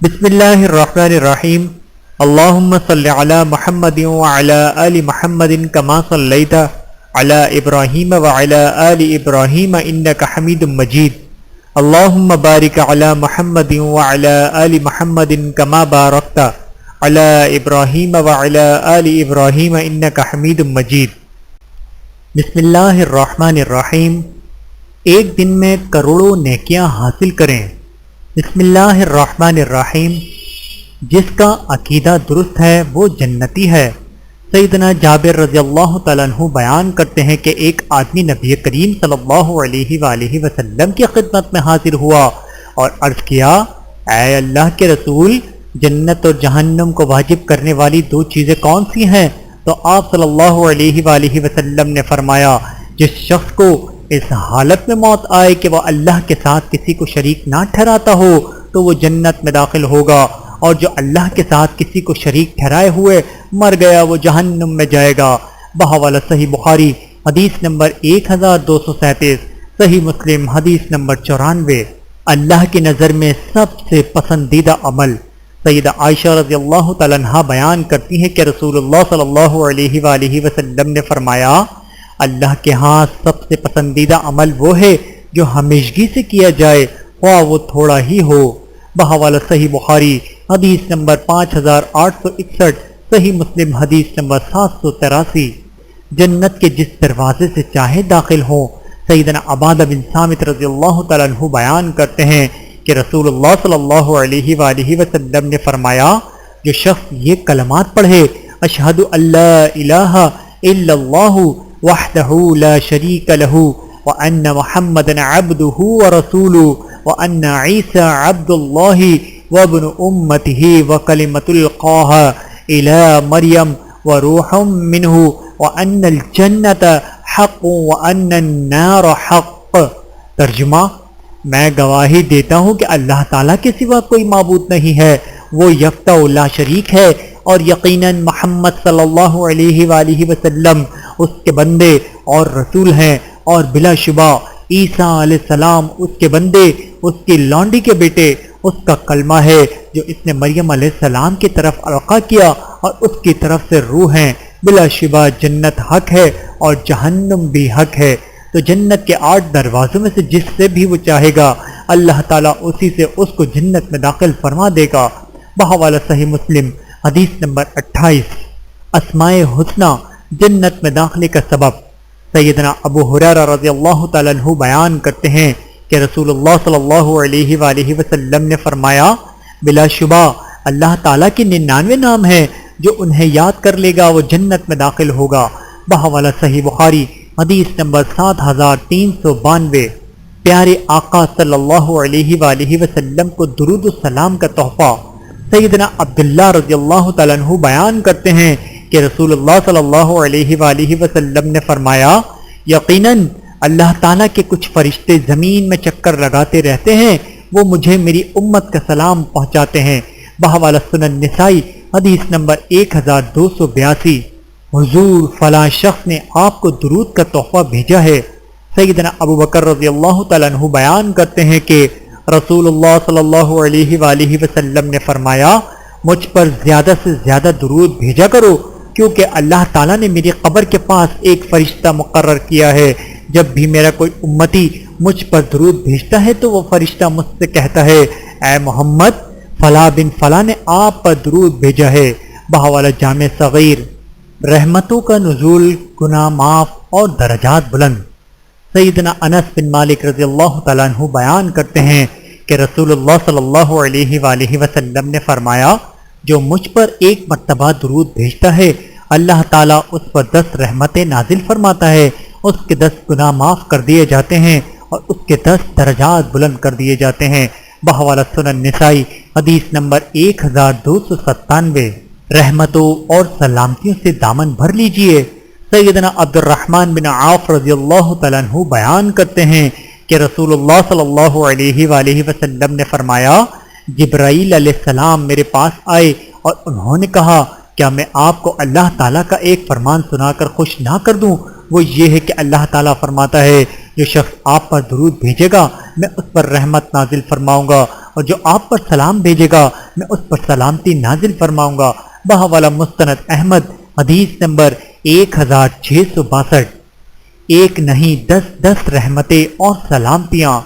بسم اللہ الرحمن الرحیم اللہم صلی علی محمد وعلی آل محمد کما صلیت علی ابراہیم وعلی آل ابراہیم انک حمید مجید اللہم بارک علی محمد وعلی آل محمد کما بارکت علی ابراہیم وعلی آل ابراہیم انک حمید مجید۔ بسم اللہ الرحمن الرحیم۔ ایک دن میں کروڑوں نیکیاں حاصل کریں۔ بسم اللہ الرحمن الرحیم۔ جس کا عقیدہ درست ہے وہ جنتی ہے۔ سیدنا جابر رضی اللہ تعالیٰ عنہ بیان کرتے ہیں کہ ایک آدمی نبی کریم صلی اللہ علیہ وآلہ وسلم کی خدمت میں حاضر ہوا اور عرض کیا، اے اللہ کے رسول، جنت اور جہنم کو واجب کرنے والی دو چیزیں کون سی ہیں؟ تو آپ صلی اللہ علیہ وآلہ وسلم نے فرمایا، جس شخص کو اس حالت میں موت آئے کہ وہ اللہ کے ساتھ کسی کو شریک نہ ٹھہراتا ہو تو وہ جنت میں داخل ہوگا، اور جو اللہ کے ساتھ کسی کو شریک ٹھہرائے ہوئے مر گیا وہ جہنم میں جائے گا۔ بحوالہ صحیح بخاری حدیث نمبر 1237، صحیح مسلم حدیث نمبر 94۔ اللہ کی نظر میں سب سے پسندیدہ عمل، سیدہ عائشہ رضی اللہ تعالیٰ عنہا بیان کرتی ہیں کہ رسول اللہ صلی اللہ علیہ وآلہ وسلم نے فرمایا، اللہ کے ہاں سب سے پسندیدہ عمل وہ ہے جو ہمیشگی سے کیا جائے، خواہ وہ تھوڑا ہی ہو۔ بحوالہ صحیح بخاری حدیث نمبر 5861، صحیح مسلم حدیث نمبر 783۔ جنت کے جس دروازے سے چاہے داخل ہوں۔ سیدنا عبادہ بن صامت رضی اللہ تعالیٰ عنہ بیان کرتے ہیں کہ رسول اللہ صلی اللہ علیہ وآلہ وسلم نے فرمایا، جو شخص یہ کلمات پڑھے، اشہد ان لا الہ الا اللہ وحدہ لا شریک لہ وان محمدا عبدہ ورسولہ وان عیسی عبد اللہ وابن امتہ وکلمۃ القاہا الی مریم وروح منہ وان الجنۃ حق وان النار حق۔ ترجمہ، میں گواہی دیتا ہوں کہ اللہ تعالیٰ کے سوا کوئی معبود نہیں ہے، وہ یکتا و لا شریک ہے، اور یقیناً محمد صلی اللہ علیہ وآلہ وسلم اس کے بندے اور رسول ہیں، اور بلا شبہ عیسیٰ علیہ السلام اس کے بندے، اس کی لونڈی کے بیٹے، اس کا کلمہ ہے جو اس نے مریم علیہ السلام کی طرف القا کیا، اور اس کی طرف سے روح ہیں۔ بلا شبہ جنت حق ہے اور جہنم بھی حق ہے۔ تو جنت کے 8 دروازوں میں سے جس سے بھی وہ چاہے گا اللہ تعالیٰ اسی سے اس کو جنت میں داخل فرما دے گا۔ بحوالہ صحیح مسلم حدیث نمبر 28۔ اسماء حسنہ جنت میں داخلے کا سبب، سیدنا ابو ہریرہ رضی اللہ تعالیٰ عنہ بیان کرتے ہیں کہ رسول اللہ صلی اللہ علیہ وآلہ وسلم نے فرمایا، بلا شبہ اللہ تعالیٰ کے 99 نام ہیں، جو انہیں یاد کر لے گا وہ جنت میں داخل ہوگا۔ بحوالہ صحیح بخاری حدیث نمبر 7392۔ پیارے آقا صلی اللہ علیہ وآلہ وسلم کو درود و سلام کا تحفہ، سیدنا عبداللہ رضی اللہ تعالیٰ عنہ بیان کرتے ہیں کہ رسول اللہ صلی اللہ علیہ وآلہ وسلم نے فرمایا، یقیناً اللہ تعالیٰ کے کچھ فرشتے زمین میں چکر لگاتے رہتے ہیں، وہ مجھے میری امت کا سلام پہنچاتے ہیں۔ بحوالہ سنن نسائی حدیث نمبر 1282۔ حضور فلاں شخص نے آپ کو درود کا تحفہ بھیجا ہے۔ سیدنا ابو بکر رضی اللہ تعالیٰ عنہ بیان کرتے ہیں کہ رسول اللہ صلی اللہ علیہ وآلہ وسلم نے فرمایا، مجھ پر زیادہ سے زیادہ درود بھیجا کرو، کیونکہ اللہ تعالیٰ نے میری قبر کے پاس ایک فرشتہ مقرر کیا ہے، جب بھی میرا کوئی امتی مجھ پر درود بھیجتا ہے تو وہ فرشتہ مجھ سے کہتا ہے، اے محمد، فلاں بن فلاں نے آپ پر درود بھیجا ہے۔ بحوالہ جامع صغیر۔ رحمتوں کا نزول، گناہ معاف اور درجات بلند، سیدنا انس بن مالک رضی اللہ تعالیٰ عنہ بیان کرتے ہیں کہ رسول اللہ صلی اللہ علیہ وآلہ وسلم نے فرمایا، جو مجھ پر ایک مرتبہ درود بھیجتا ہے اللہ تعالیٰ اس پر 10 رحمتیں نازل فرماتا ہے، اس کے 10 گناہ معاف کر دیے جاتے ہیں اور اس کے 10 درجات بلند کر دیے جاتے ہیں۔ بحوالہ سنن نسائی حدیث نمبر 1297۔ رحمتوں اور سلامتیوں سے دامن بھر لیجئے۔ سیدنا عبد الرحمن بن عوف رضی اللہ تعالیٰ عنہ بیان کرتے ہیں کہ رسول اللہ صلی اللہ علیہ وآلہ وسلم نے فرمایا، جبرائیل علیہ السلام میرے پاس آئے اور انہوں نے کہا، کیا میں آپ کو اللہ تعالیٰ کا ایک فرمان سنا کر خوش نہ کر دوں؟ وہ یہ ہے کہ اللہ تعالیٰ فرماتا ہے، جو شخص آپ پر درود بھیجے گا میں اس پر رحمت نازل فرماؤں گا اور جو آپ پر سلام بھیجے گا میں اس پر سلامتی نازل فرماؤں گا۔ بحوالہ مستند احمد حدیث نمبر 1662۔ ایک نہیں 10 رحمتیں اور سلامتیاں۔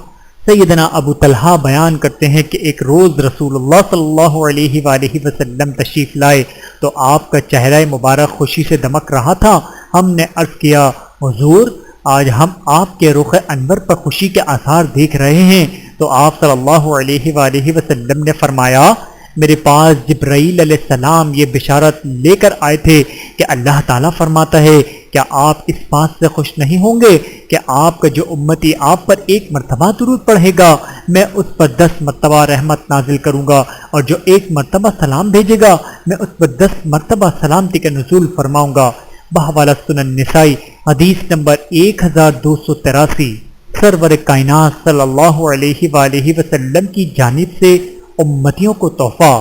سیدنا ابو طلحہ بیان کرتے ہیں کہ ایک روز رسول اللہ صلی اللہ علیہ وآلہ وسلم تشریف لائے تو آپ کا چہرہ مبارک خوشی سے دمک رہا تھا۔ ہم نے عرض کیا حضور آج ہم آپ کے رخ انور پر خوشی کے آثار دیکھ رہے ہیں، تو آپ صلی اللہ علیہ وآلہ وسلم نے فرمایا میرے پاس جبرائیل علیہ السلام یہ بشارت لے کر آئے تھے کہ اللہ تعالیٰ فرماتا ہے کیا آپ اس بات سے خوش نہیں ہوں گے کہ آپ کا جو امتی آپ پر ایک مرتبہ درود پڑھے گا میں اس پر 10 مرتبہ رحمت نازل کروں گا، اور جو ایک مرتبہ سلام بھیجے گا میں اس پر 10 مرتبہ سلامتی کا نزول فرماؤں گا۔ بحوالہ سنن نسائی حدیث نمبر 1283۔ سرور کائنات صلی اللہ علیہ وآلہ وسلم کی جانب سے امتیوں کو تحفہ۔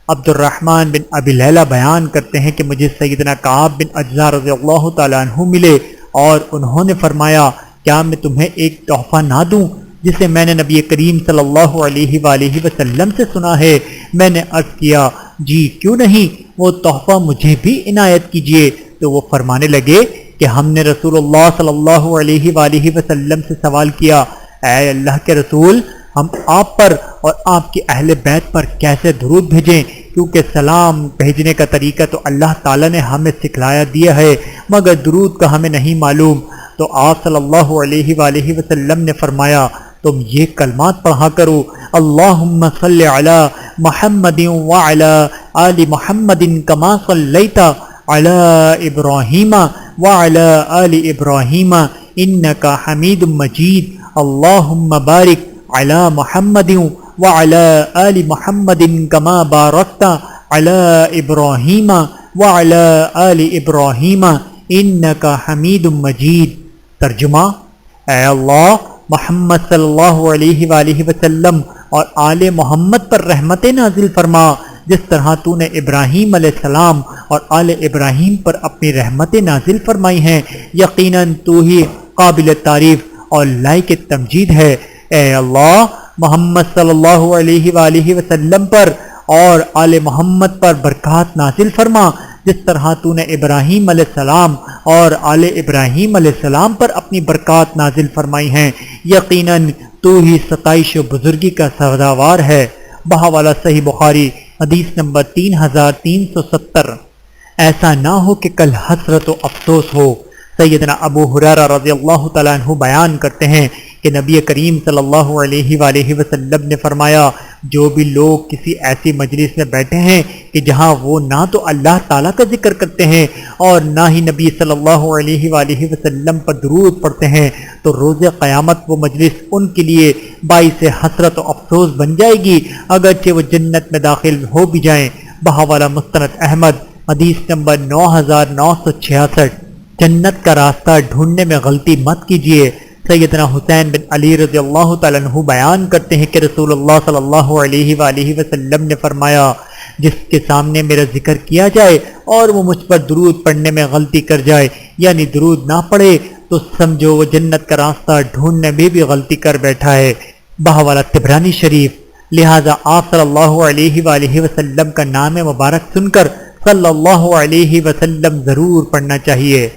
عبد الرحمن بن ابی لیلہ بیان کرتے ہیں کہ مجھے سیدنا کعب بن اجزا رضی اللہ تعالیٰ عنہ ملے اور انہوں نے فرمایا کیا میں تمہیں ایک تحفہ نہ دوں جسے میں نے نبی کریم صلی اللہ علیہ وآلہ وسلم سے سنا ہے؟ میں نے عرض کیا جی کیوں نہیں، وہ تحفہ مجھے بھی عنایت کیجیے۔ تو وہ فرمانے لگے کہ ہم نے رسول اللہ صلی اللہ علیہ وآلہ وسلم سے سوال کیا اے اللہ کے رسول ہم آپ پر اور آپ کے اہل بیت پر کیسے درود بھیجیں، کیونکہ سلام بھیجنے کا طریقہ تو اللہ تعالیٰ نے ہمیں سکھلایا دیا ہے مگر درود کا ہمیں نہیں معلوم۔ تو آپ صلی اللہ علیہ وآلہ وسلم نے فرمایا تم یہ کلمات پڑھا کرو اللہم صلی علی محمد وعلی آل محمد کما صلیت علی ابراہیم وعلی آل ابراہیم انکا حمید مجید اللہم بارک علی محمد وعلی آل محمد کما بارکت علی ابراہیم وعلی آل ابراہیم انکا حمید مجید۔ ترجمہ اے اللہ محمد صلی اللہ علیہ وآلہ وسلم اور آل محمد پر رحمت نازل فرما جس طرح تو نے ابراہیم علیہ السلام اور آل ابراہیم پر اپنی رحمت نازل فرمائی ہیں، یقیناً تو ہی قابل تعریف اور لائق تمجید ہے۔ اے اللہ محمد صلی اللہ علیہ وآلہ وسلم پر اور آل محمد پر برکات نازل فرما جس طرح تو نے ابراہیم علیہ السلام اور آل ابراہیم علیہ السلام پر اپنی برکات نازل فرمائی ہیں، یقیناً تو ہی ستائش و بزرگی کا سرداوار ہے۔ بحوالہ صحیح بخاری حدیث نمبر 3370۔ ایسا نہ ہو کہ کل حسرت و افسوس ہو۔ سیدنا ابو ہریرہ رضی اللہ تعالیٰ عنہ بیان کرتے ہیں کہ نبی کریم صلی اللہ علیہ وآلہ وسلم نے فرمایا جو بھی لوگ کسی ایسی مجلس میں بیٹھے ہیں کہ جہاں وہ نہ تو اللہ تعالیٰ کا ذکر کرتے ہیں اور نہ ہی نبی صلی اللہ علیہ وآلہ وسلم پر درود پڑھتے ہیں تو روز قیامت وہ مجلس ان کے لیے باعث حسرت و افسوس بن جائے گی اگرچہ وہ جنت میں داخل ہو بھی جائیں۔ بحوالہ مستند احمد حدیث نمبر 9966۔ جنت کا راستہ ڈھونڈنے میں غلطی مت کیجیے۔ سیدنا حسین بن علی رضی اللہ تعالیٰ عنہ بیان کرتے ہیں کہ رسول اللہ صلی اللہ علیہ وآلہ وسلم نے فرمایا جس کے سامنے میرا ذکر کیا جائے اور وہ مجھ پر درود پڑھنے میں غلطی کر جائے یعنی درود نہ پڑھے تو سمجھو وہ جنت کا راستہ ڈھونڈنے میں بھی غلطی کر بیٹھا ہے۔ بحوالہ طبرانی شریف۔ لہذا آپ صلی اللہ علیہ وآلہ وسلم کا نام مبارک سن کر صلی اللہ علیہ وسلم ضرور پڑھنا چاہیے،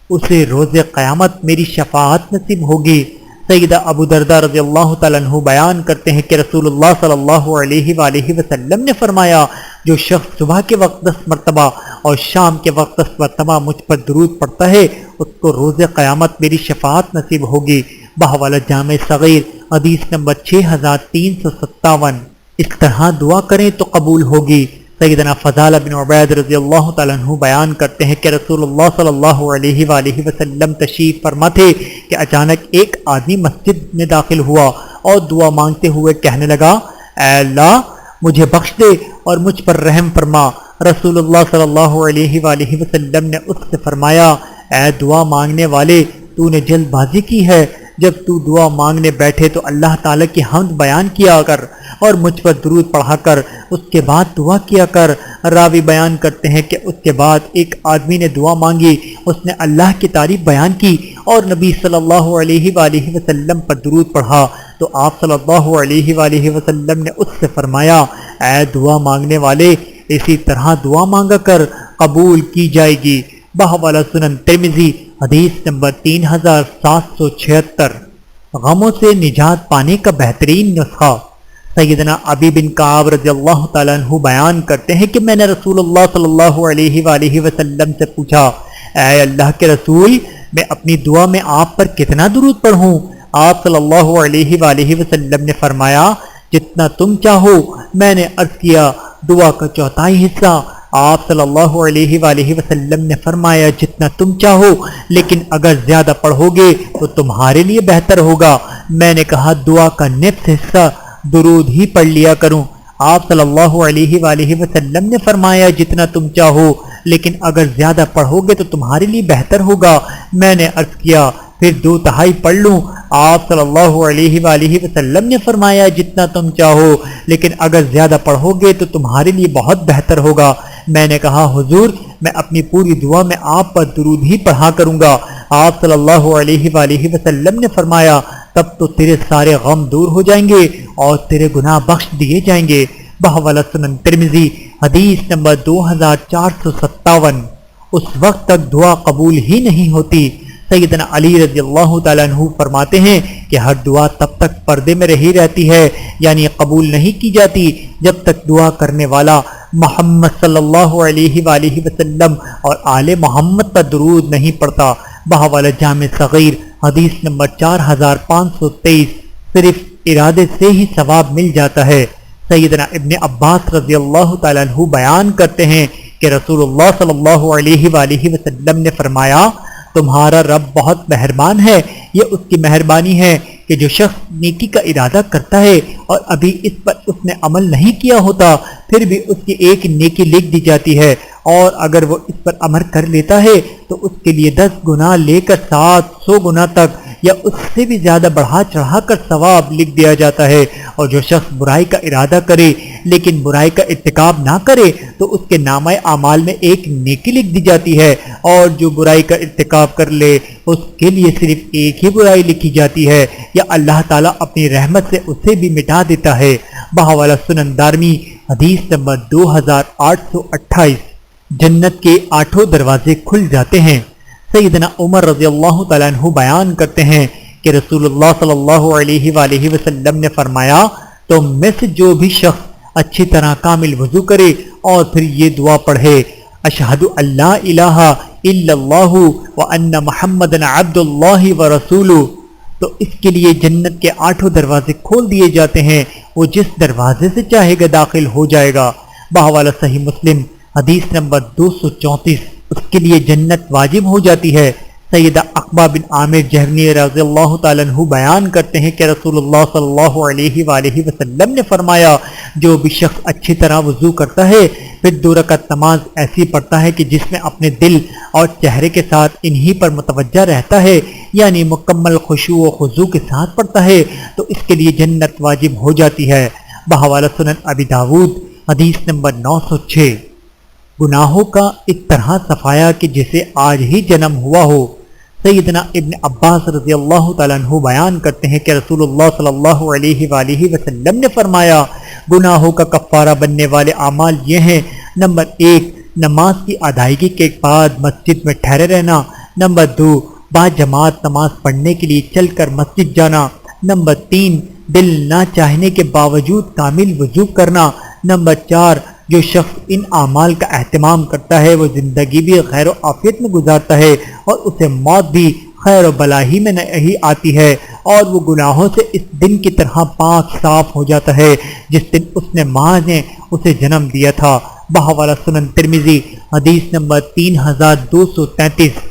اسے روز قیامت میری شفاعت نصیب ہوگی۔ سیدہ ابو درداء رضی اللہ تعالیٰ عنہ بیان کرتے ہیں کہ رسول اللہ صلی اللہ علیہ وآلہ وسلم نے فرمایا جو شخص صبح کے وقت 10 مرتبہ اور شام کے وقت 10 مرتبہ مجھ پر درود پڑھتا ہے اس کو روز قیامت میری شفاعت نصیب ہوگی۔ بحوالہ جامع صغیر حدیث نمبر 6357۔ اس طرح دعا کریں تو قبول ہوگی۔ سیدنا فضالہ بن عبید رضی اللہ تعالیٰ عنہ بیان کرتے ہیں کہ رسول اللہ صلی اللہ علیہ وآلہ وسلم تشریف فرما تھے کہ اچانک ایک آدمی مسجد میں داخل ہوا اور دعا مانگتے ہوئے کہنے لگا اے اللہ مجھے بخش دے اور مجھ پر رحم فرما۔ رسول اللہ صلی اللہ علیہ وآلہ وسلم نے اس سے فرمایا اے دعا مانگنے والے تو نے جلد بازی کی ہے، جب تو دعا مانگنے بیٹھے تو اللہ تعالیٰ کی حمد بیان کیا کر اور مجھ پر درود پڑھا کر اس کے بعد دعا کیا کر۔ راوی بیان کرتے ہیں کہ اس کے بعد ایک آدمی نے دعا مانگی، اس نے اللہ کی تعریف بیان کی اور نبی صلی اللہ علیہ وآلہ وسلم پر درود پڑھا۔ تو آپ صلی اللہ علیہ وآلہ وسلم نے اس سے فرمایا اے دعا مانگنے والے اسی طرح دعا مانگا کر قبول کی جائے گی۔ بحوالہ سنن ترمذی حدیث نمبر 3776۔ غموں سے نجات پانے کا بہترین نسخہ۔ سیدنا ابی بن کعب رضی اللہ تعالیٰ عنہ بیان کرتے ہیں کہ میں نے رسول اللہ صلی اللہ علیہ وآلہ وسلم سے پوچھا اے اللہ کے رسول میں اپنی دعا میں آپ پر کتنا درود پڑھوں؟ آپ صلی اللہ علیہ وآلہ وسلم نے فرمایا جتنا تم چاہو۔ میں نے عرض کیا دعا کا چوتھائی حصہ؟ آپ صلی اللہ علیہ وآلہ وسلم نے فرمایا جتنا تم چاہو، لیکن اگر زیادہ پڑھو گے تو تمہارے لیے بہتر ہوگا۔ میں نے کہا دعا کا نصف حصہ درود ہی پڑھ لیا کروں۔ آپ صلی اللہ علیہ وآلہ وسلم نے فرمایا جتنا تم چاہو، لیکن اگر زیادہ پڑھو گے تو تمہارے لیے بہتر ہوگا۔ میں نے عرض کیا پھر 2/3 پڑھ لوں؟ آپ صلی اللہ علیہ وآلہ وسلم نے فرمایا جتنا تم چاہو، لیکن اگر زیادہ پڑھو گے تو تمہارے لیے بہت بہتر ہوگا۔ میں نے کہا حضور میں اپنی پوری دعا میں آپ پر درود ہی پڑھا کروں گا۔ آپ صلی اللہ علیہ وآلہ وسلم نے فرمایا تب تو تیرے سارے غم دور ہو جائیں گے اور تیرے گناہ بخش دیے جائیں گے۔ بحوالہ سنن ترمذی حدیث نمبر 2457۔ اس وقت تک دعا قبول ہی نہیں ہوتی۔ سیدنا علی رضی اللہ تعالیٰ عنہ فرماتے ہیں کہ ہر دعا تب تک پردے میں رہی رہتی ہے، یعنی قبول نہیں کی جاتی جب تک دعا کرنے والا محمد صلی اللہ علیہ وآلہ وسلم اور آل محمد پر درود نہیں پڑتا۔ بحوالہ جامع صغیر حدیث نمبر 4523۔ صرف ارادے سے ہی ثواب مل جاتا ہے۔ سیدنا ابن عباس رضی اللہ تعالیٰ عنہ بیان کرتے ہیں کہ رسول اللہ صلی اللہ علیہ وآلہ وسلم نے فرمایا تمہارا رب بہت مہربان ہے، یہ اس کی مہربانی ہے کہ جو شخص نیکی کا ارادہ کرتا ہے اور ابھی اس پر اس نے عمل نہیں کیا ہوتا پھر بھی اس کی ایک نیکی لکھ دی جاتی ہے، اور اگر وہ اس پر عمل کر لیتا ہے تو اس کے لیے 10 گنا لے کر 700 گنا تک یا اس سے بھی زیادہ بڑھا چڑھا کر ثواب لکھ دیا جاتا ہے۔ اور جو شخص برائی کا ارادہ کرے لیکن برائی کا ارتکاب نہ کرے تو اس کے نامہ اعمال میں ایک نیکی لکھ دی جاتی ہے، اور جو برائی کا ارتکاب کر لے اس کے لیے صرف ایک ہی برائی لکھی جاتی ہے، یا اللہ تعالیٰ اپنی رحمت سے اسے بھی مٹا دیتا ہے۔ بحوالہ سنن دارمی حدیث نمبر 2828۔ جنت کے 8 دروازے کھل جاتے ہیں۔ سیدنا عمر رضی اللہ تعالیٰ عنہ بیان کرتے ہیں کہ رسول اللہ صلی اللہ علیہ وآلہ وسلم نے فرمایا تم میں سے جو بھی شخص اچھی طرح کامل وضو کرے اور پھر یہ دعا پڑھے اشہد ان لا الہ الا اللہ وان محمدًا عبد اللہ ورسولہ، تو اس کے لیے جنت کے 8 دروازے کھول دیے جاتے ہیں، وہ جس دروازے سے چاہے گا داخل ہو جائے گا۔ بحوالہ صحیح مسلم حدیث نمبر 234۔ اس کے لیے جنت واجب ہو جاتی ہے۔ سیدہ عقبہ بن عامر جہنی رضی اللہ تعالیٰ عنہ بیان کرتے ہیں کہ رسول اللہ صلی اللہ علیہ وآلہ وسلم نے فرمایا جو بھی شخص اچھی طرح وضو کرتا ہے پھر 2 رکعت نماز ایسی پڑھتا ہے کہ جس میں اپنے دل اور چہرے کے ساتھ انہی پر متوجہ رہتا ہے، یعنی مکمل خشوع و خضوع کے ساتھ پڑھتا ہے، تو اس کے لیے جنت واجب ہو جاتی ہے۔ بحوالہ سنن ابی داود حدیث نمبر 906۔ گناہوں کا اس طرح صفایا کہ جسے آج ہی جنم ہوا ہو۔ سیدنا ابن عباس رضی اللہ تعالیٰ عنہ بیان کرتے ہیں کہ رسول اللہ صلی اللہ علیہ وآلہ وسلم نے فرمایا گناہوں کا کفارہ بننے والے اعمال یہ ہیں: نمبر 1 نماز کی ادائیگی کے بعد مسجد میں ٹھہرے رہنا، نمبر 2 با جماعت نماز پڑھنے کے لیے چل کر مسجد جانا، نمبر 3 دل نہ چاہنے کے باوجود کامل وضو کرنا، نمبر 4 جو شخص ان اعمال کا اہتمام کرتا ہے وہ زندگی بھی خیر و عافیت میں گزارتا ہے اور اسے موت بھی خیر و بلائی میں نہیں آتی ہے، اور وہ گناہوں سے اس دن کی طرح پاک صاف ہو جاتا ہے جس دن اس نے ماں نے اسے جنم دیا تھا۔ بحوالہ سنن ترمذی حدیث نمبر 3233۔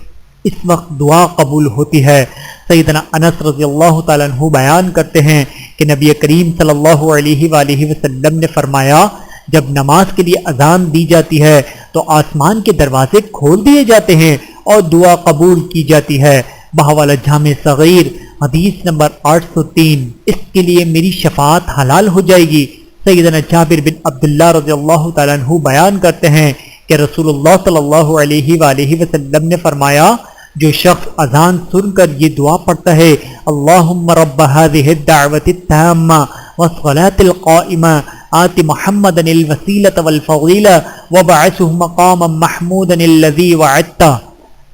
اس وقت دعا قبول ہوتی ہے۔ سیدنا انس رضی اللہ تعالیٰ عنہ بیان کرتے ہیں کہ نبی کریم صلی اللہ علیہ وآلہ وسلم نے فرمایا جب نماز کے لیے اذان دی جاتی ہے تو آسمان کے دروازے کھول دیے جاتے ہیں اور دعا قبول کی جاتی ہے۔ بحوالہ جامع صغیر حدیث نمبر 803۔ اس کے لیے میری شفاعت حلال ہو جائے گی۔ سیدنا جابر بن عبداللہ رضی اللہ تعالیٰ عنہ بیان کرتے ہیں کہ رسول اللہ صلی اللہ علیہ وآلہ وسلم نے فرمایا جو شخص اذان سن کر یہ دعا پڑھتا ہے اللہم رب هذه الدعوة التامة والصلاة القائمة آت محمدا الوسیلة والفضیلة وابعثه مقاما محمودا الذی وعدتہ۔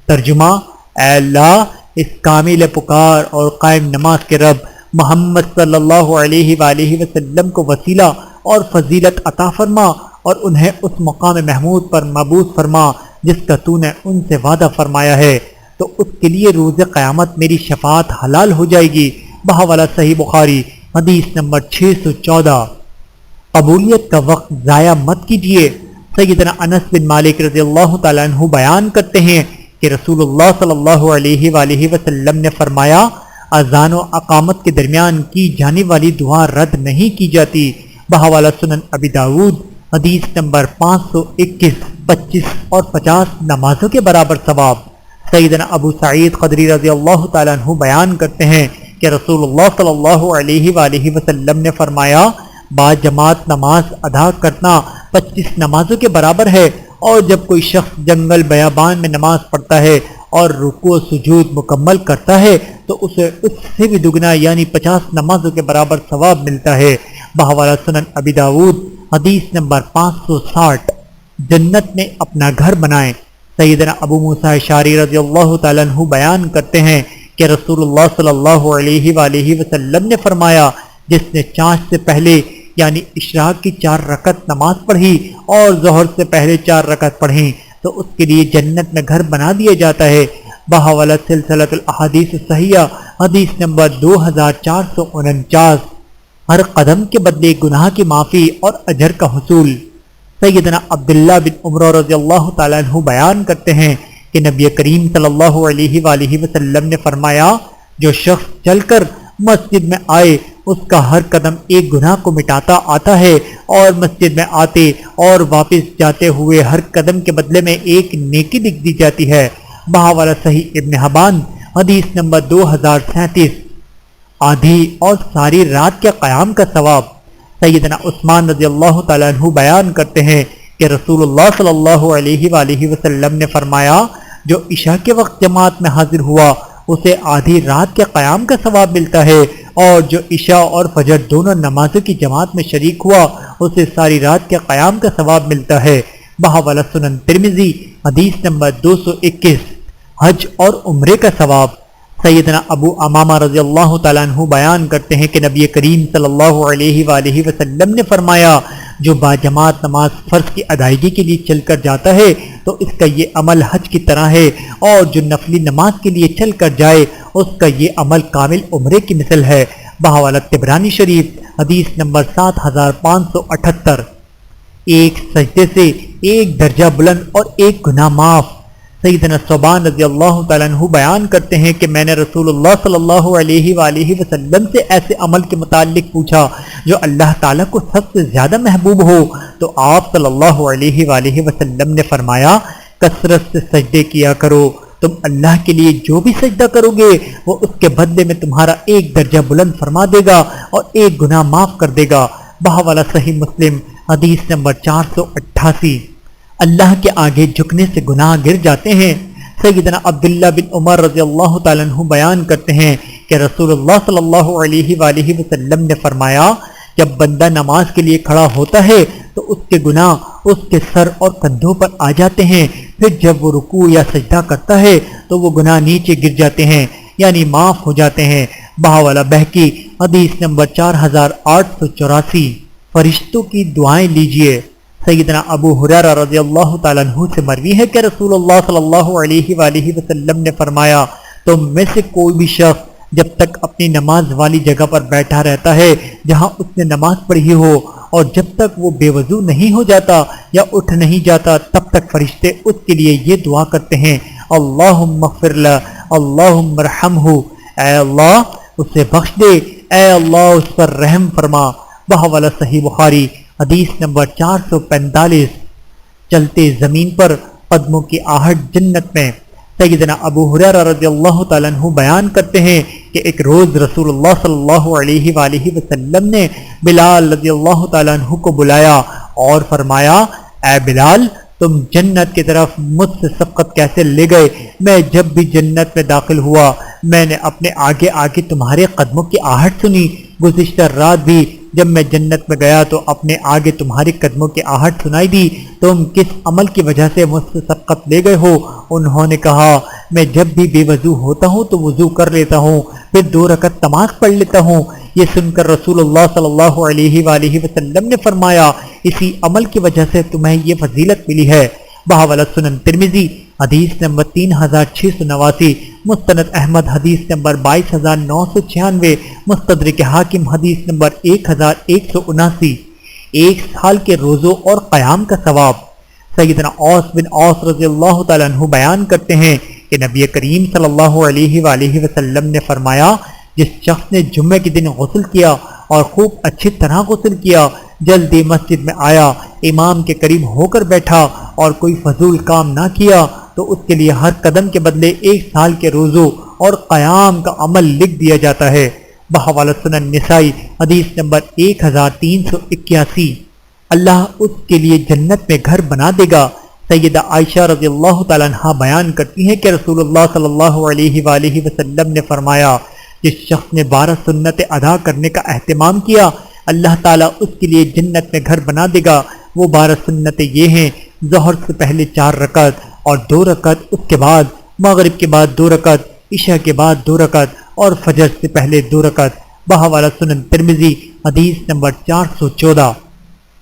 ترجمہ، اے اللہ اس کامل پکار اور قائم نماز کے رب محمد صلی اللہ علیہ وآلہ وسلم کو وسیلہ اور فضیلت عطا فرما اور انہیں اس مقام محمود پر مبعوث فرما جس کا تو نے ان سے وعدہ فرمایا ہے، تو اس کے لیے روز قیامت میری شفاعت حلال ہو جائے گی۔ بحوالہ صحیح بخاری حدیث نمبر 614۔ قبولیت کا وقت ضائع مت کیجیے۔ سیدنا انس بن مالک رضی اللہ تعالیٰ عنہ بیان کرتے ہیں کہ رسول اللہ صلی اللہ علیہ وآلہ وسلم نے فرمایا اذان و اقامت کے درمیان کی جانے والی دعا رد نہیں کی جاتی۔ بحوالہ سنن ابی داود حدیث نمبر 521، 25 اور 50 نمازوں کے برابر ثواب۔ سیدنا ابو سعید خدری رضی اللہ تعالیٰ عنہ بیان کرتے ہیں کہ رسول اللہ صلی اللہ علیہ وآلہ وسلم نے فرمایا با جماعت نماز ادا کرنا 25 نمازوں کے برابر ہے، اور جب کوئی شخص جنگل بیابان میں نماز پڑھتا ہے اور رکوع و سجود مکمل کرتا ہے تو اسے اس سے بھی دگنا یعنی 50 نمازوں کے برابر ثواب ملتا ہے۔ بحوالہ سنن ابی داود حدیث نمبر 560۔ جنت میں اپنا گھر بنائیں۔ سیدنا ابو موسیٰ اشعری رضی اللہ تعالیٰ عنہ بیان کرتے ہیں کہ رسول اللہ صلی اللہ علیہ وآلہ وسلم نے فرمایا جس نے چاند سے پہلے یعنی اشراق کی 4 رکعت نماز پڑھی اور ظہر سے پہلے 4 رکعت پڑھی تو اس کے لیے جنت میں گھر بنا دیا جاتا ہے۔ بحوالہ سلسلۃ الاحادیث الصحیحہ حدیث نمبر 2449۔ ہر قدم کے بدلے گناہ کی معافی اور اجر کا حصول۔ سیدنا عبداللہ بن عمر رضی اللہ تعالیٰ عنہ بیان کرتے ہیں کہ نبی کریم صلی اللہ علیہ وآلہ وسلم نے فرمایا جو شخص چل کر مسجد میں آئے اس کا ہر قدم ایک گناہ کو مٹاتا آتا ہے، اور مسجد میں آتے اور واپس جاتے ہوئے ہر قدم کے بدلے میں ایک نیکی لکھ دی جاتی ہے۔ بحوالہ صحیح ابن حبان حدیث نمبر 2037۔ آدھی اور ساری رات کے قیام کا ثواب۔ سیدنا عثمان رضی اللہ تعالیٰ عنہ بیان کرتے ہیں کہ رسول اللہ صلی اللہ علیہ وآلہ وسلم نے فرمایا جو عشاء کے وقت جماعت میں حاضر ہوا اسے آدھی رات کے قیام کا ثواب ملتا ہے، اور جو عشاء اور فجر دونوں نمازوں کی جماعت میں شریک ہوا اسے ساری رات کے قیام کا ثواب ملتا ہے۔ بحوالہ سنن ترمذی حدیث نمبر 221۔ حج اور عمرے کا ثواب۔ سیدنا ابو امامہ رضی اللہ تعالیٰ عنہ بیان کرتے ہیں کہ نبی کریم صلی اللہ علیہ وآلہ وسلم نے فرمایا جو باجماعت نماز فرض کی ادائیگی کے لیے چل کر جاتا ہے تو اس کا یہ عمل حج کی طرح ہے، اور جو نفلی نماز کے لیے چل کر جائے اس کا یہ عمل کامل عمرے کی مثل ہے۔ بحوالہ طبرانی شریف حدیث نمبر 7578۔ ایک سجدے سے ایک درجہ بلند اور ایک گناہ معاف۔ سیدنا ثوبان رضی اللہ تعالیٰ عنہ بیان کرتے ہیں کہ میں نے رسول اللہ صلی اللہ علیہ وآلہ وسلم سے ایسے عمل کے متعلق پوچھا جو اللہ تعالیٰ کو سب سے زیادہ محبوب ہو، تو آپ صلی اللہ علیہ وآلہ وسلم نے فرمایا کثرت سے سجدے کیا کرو، تم اللہ کے لیے جو بھی سجدہ کرو گے وہ اس کے بدلے میں تمہارا ایک درجہ بلند فرما دے گا اور ایک گناہ معاف کر دے گا۔ بحوالہ صحیح مسلم حدیث نمبر 488۔ اللہ کے آگے جھکنے سے گناہ گر جاتے ہیں۔ سیدنا عبداللہ بن عمر رضی اللہ تعالیٰ عنہ بیان کرتے ہیں کہ رسول اللہ صلی اللہ علیہ وآلہ وسلم نے فرمایا جب بندہ نماز کے لیے کھڑا ہوتا ہے تو اس کے گناہ اس کے سر اور کندھوں پر آ جاتے ہیں، پھر جب وہ رکوع یا سجدہ کرتا ہے تو وہ گناہ نیچے گر جاتے ہیں یعنی معاف ہو جاتے ہیں۔ بحوالہ بہقی حدیث نمبر 4884۔ فرشتوں کی دعائیں لیجئے۔ سیدنا ابو ہریرہ رضی اللہ تعالیٰ عنہ سے مروی ہے کہ رسول اللہ صلی اللہ علیہ وآلہ وسلم نے فرمایا تم میں سے کوئی بھی شخص جب تک اپنی نماز والی جگہ پر بیٹھا رہتا ہے جہاں اس نے نماز پڑھی ہو، اور جب تک وہ بے وضو نہیں ہو جاتا یا اٹھ نہیں جاتا تب تک فرشتے اس کے لیے یہ دعا کرتے ہیں اللہم اغفر لہ، اللہم ارحمہ، اے اللہ اسے بخش دے، اے اللہ اس پر رحم فرما۔ بحوالہ صحیح بخاری حدیث نمبر 445۔ چلتے زمین پر قدموں کی آہٹ جنت میں۔ سیدنا ابو ہریرہ رضی اللہ تعالیٰ عنہ بیان کرتے ہیں کہ ایک روز رسول اللہ صلی اللہ علیہ وآلہ وسلم نے بلال رضی اللہ تعالیٰ عنہ کو بلایا اور فرمایا اے بلال تم جنت کی طرف مجھ سے سبقت کیسے لے گئے؟ میں جب بھی جنت میں داخل ہوا میں نے اپنے آگے آگے تمہارے قدموں کی آہٹ سنی۔ گزشتہ رات بھی جب میں جنت میں گیا تو اپنے آگے تمہارے قدموں کی آہٹ سنائی دی۔ تم کس عمل کی وجہ سے مجھ سے سبقت لے گئے ہو؟ انہوں نے کہا میں جب بھی بے وضو ہوتا ہوں تو وضو کر لیتا ہوں، پھر 2 رکعت نماز پڑھ لیتا ہوں۔ یہ سن کر رسول اللہ صلی اللہ علیہ وآلہ وسلم نے فرمایا اسی عمل کی وجہ سے تمہیں یہ فضیلت ملی ہے۔ بحوالہ سنن ترمذی حدیث نمبر 3689، مستند احمد حدیث نمبر 22996، مستدرک حاکم حدیث نمبر 1179۔ 1 سال کے روزوں اور قیام کا ثواب۔ سیدنا اوس بن اوس رضی اللہ تعالیٰ عنہ بیان کرتے ہیں کہ نبی کریم صلی اللہ علیہ وآلہ وسلم نے فرمایا جس شخص نے جمعے کے دن غسل کیا اور خوب اچھی طرح غسل کیا، جلدی مسجد میں آیا، امام کے قریب ہو کر بیٹھا اور کوئی فضول کام نہ کیا تو اس کے لیے ہر قدم کے بدلے 1 سال کے روزوں اور قیام کا عمل لکھ دیا جاتا ہے۔ بحوالہ سنن نسائی حدیث نمبر 1381۔ اللہ اس کے لیے جنت میں گھر بنا دے گا۔ سیدہ عائشہ رضی اللہ تعالیٰ عنہ بیان کرتی ہیں کہ رسول اللہ صلی اللہ علیہ وآلہ وسلم نے فرمایا جس شخص نے 12 سنتیں ادا کرنے کا اہتمام کیا اللہ تعالیٰ اس کے لیے جنت میں گھر بنا دے گا۔ وہ 12 سنتیں یہ ہیں: ظہر سے پہلے 4 رکعت اور 2 رکعت اس کے بعد، مغرب کے بعد 2 رکعت، عشاء کے بعد 2 رکعت اور فجر سے پہلے 2 رکعت۔ بحوالہ سنن ترمذی حدیث نمبر 414۔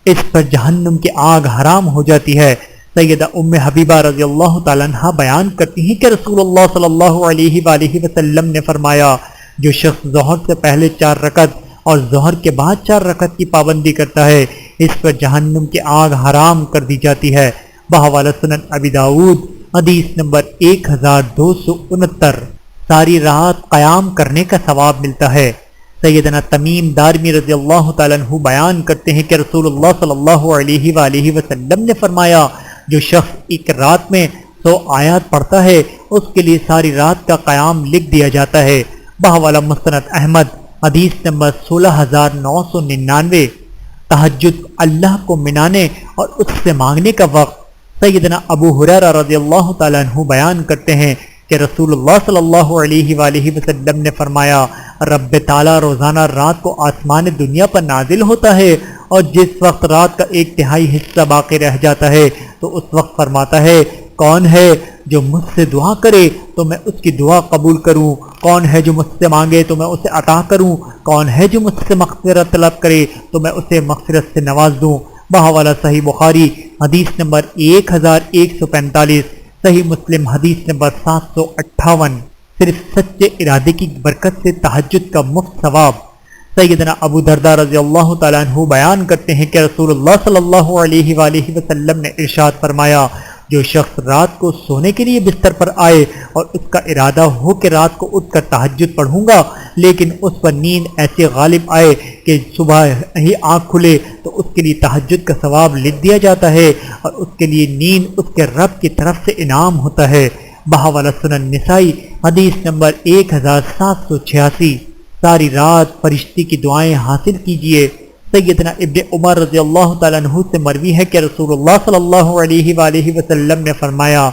اس پر جہنم کی آگ حرام ہو جاتی ہے۔ سیدہ ام حبیبہ رضی اللہ تعالیٰ عنہ بیان کرتی ہیں کہ رسول اللہ صلی اللہ علیہ وآلہ وسلم نے فرمایا جو شخص ظہر سے پہلے 4 رکعت اور ظہر کے بعد 4 رکعت کی پابندی کرتا ہے اس پر جہنم کی آگ حرام کر دی جاتی ہے۔ بحوالہ سنن ابی داؤد حدیث نمبر 1269۔ ساری رات قیام کرنے کا ثواب ملتا ہے۔ سیدنا تمیم دارمی رضی اللہ تعالیٰ عنہ بیان کرتے ہیں کہ رسول اللہ صلی اللہ علیہ وآلہ وسلم نے فرمایا جو شخص ایک رات میں 100 آیات پڑھتا ہے اس کے لیے ساری رات کا قیام لکھ دیا جاتا ہے۔ بحوالہ مستند احمد حدیث نمبر 16999۔ تہجد اللہ کو منانے اور اس سے مانگنے کا وقت۔ سیدنا ابو ہریرہ رضی اللہ تعالیٰ عنہ بیان کرتے ہیں کہ رسول اللہ صلی اللہ علیہ وآلہ وسلم نے فرمایا رب تعالیٰ روزانہ رات کو آسمان دنیا پر نازل ہوتا ہے اور جس وقت رات کا 1/3 حصہ باقی رہ جاتا ہے تو اس وقت فرماتا ہے کون ہے جو مجھ سے دعا کرے تو میں اس کی دعا قبول کروں، کون ہے جو مجھ سے مانگے تو میں اسے عطا کروں، کون ہے جو مجھ سے مغفرت طلب کرے تو میں اسے مغفرت سے نواز دوں۔ بحوالہ صحیح بخاری حدیث نمبر 1145، صحیح مسلم حدیث نمبر 758۔ صرف سچے ارادے کی برکت سے تہجد کا مفت ثواب۔ سیدنا ابو درداء رضی اللہ تعالیٰ عنہ بیان کرتے ہیں کہ رسول اللہ صلی اللہ علیہ وآلہ وسلم نے ارشاد فرمایا جو شخص رات کو سونے کے لیے بستر پر آئے اور اس کا ارادہ ہو کہ رات کو اٹھ کر تہجد پڑھوں گا لیکن اس پر نیند ایسے غالب آئے کہ صبح ہی آنکھ کھلے تو اس کے لیے تہجد کا ثواب لکھ دیا جاتا ہے اور اس کے لیے نیند اس کے رب کی طرف سے انعام ہوتا ہے۔ بحوالہ سنن نسائی حدیث نمبر 1786۔ ساری رات فرشتے کی دعائیں حاصل کیجیے۔ سیدنا ابن عمر رضی اللہ تعالیٰ عنہ سے مروی ہے کہ رسول اللہ صلی اللہ علیہ وآلہ وسلم نے فرمایا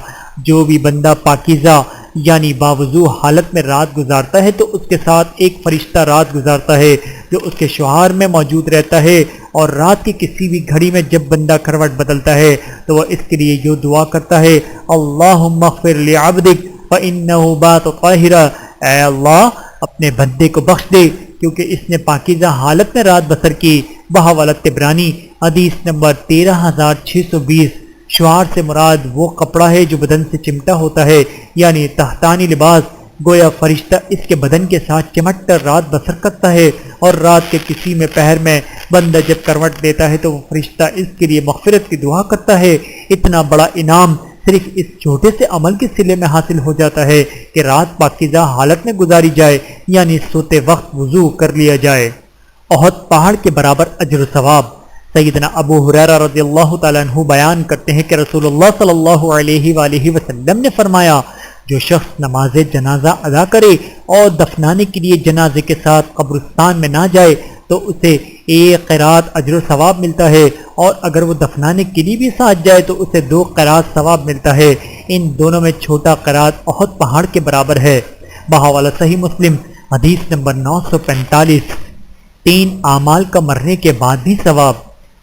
جو بھی بندہ پاکیزہ یعنی باوضو حالت میں رات گزارتا ہے تو اس کے ساتھ ایک فرشتہ رات گزارتا ہے جو اس کے شوہر میں موجود رہتا ہے اور رات کی کسی بھی گھڑی میں جب بندہ کروٹ بدلتا ہے تو وہ اس کے لیے یہ دعا کرتا ہے اللہم اغفر لعبدک فإنہ بات طاہرا، اے اللہ اپنے بندے کو بخش دے کیونکہ اس نے پاکیزہ حالت میں رات بسر کی۔ بحوالہ طبرانی حدیث نمبر 13620۔ شعار سے مراد وہ کپڑا ہے جو بدن سے چمٹا ہوتا ہے یعنی تحتانی لباس، گویا فرشتہ اس کے بدن کے ساتھ چمٹ کر رات بسر کرتا ہے اور رات کے کسی میں پہر میں بندہ جب کروٹ لیتا ہے تو وہ فرشتہ اس کے لیے مغفرت کی دعا کرتا ہے۔ اتنا بڑا انعام صرف اس چھوٹے سے عمل کے صلے میں حاصل ہو جاتا ہے کہ رات پاکیزہ حالت میں گزاری جائے یعنی سوتے وقت وضو کر لیا جائے۔ احد پہاڑ کے برابر اجر و ثواب۔ سیدنا ابو ہریرہ رضی اللہ تعالیٰ عنہ بیان کرتے ہیں کہ رسول اللہ صلی اللہ علیہ وآلہ وسلم نے فرمایا جو شخص نماز جنازہ ادا کرے اور دفنانے کے لیے جنازے کے ساتھ قبرستان میں نہ جائے تو اسے ایک قرات اجر و ثواب ملتا ہے، اور اگر وہ دفنانے کے لیے بھی ساتھ جائے تو اسے 2 قرات ثواب ملتا ہے۔ ان دونوں میں چھوٹا قرات احد پہاڑ کے برابر ہے۔ بحوالہ صحیح مسلم حدیث نمبر 945۔ 3 اعمال کا مرنے کے بعد بھی ثواب۔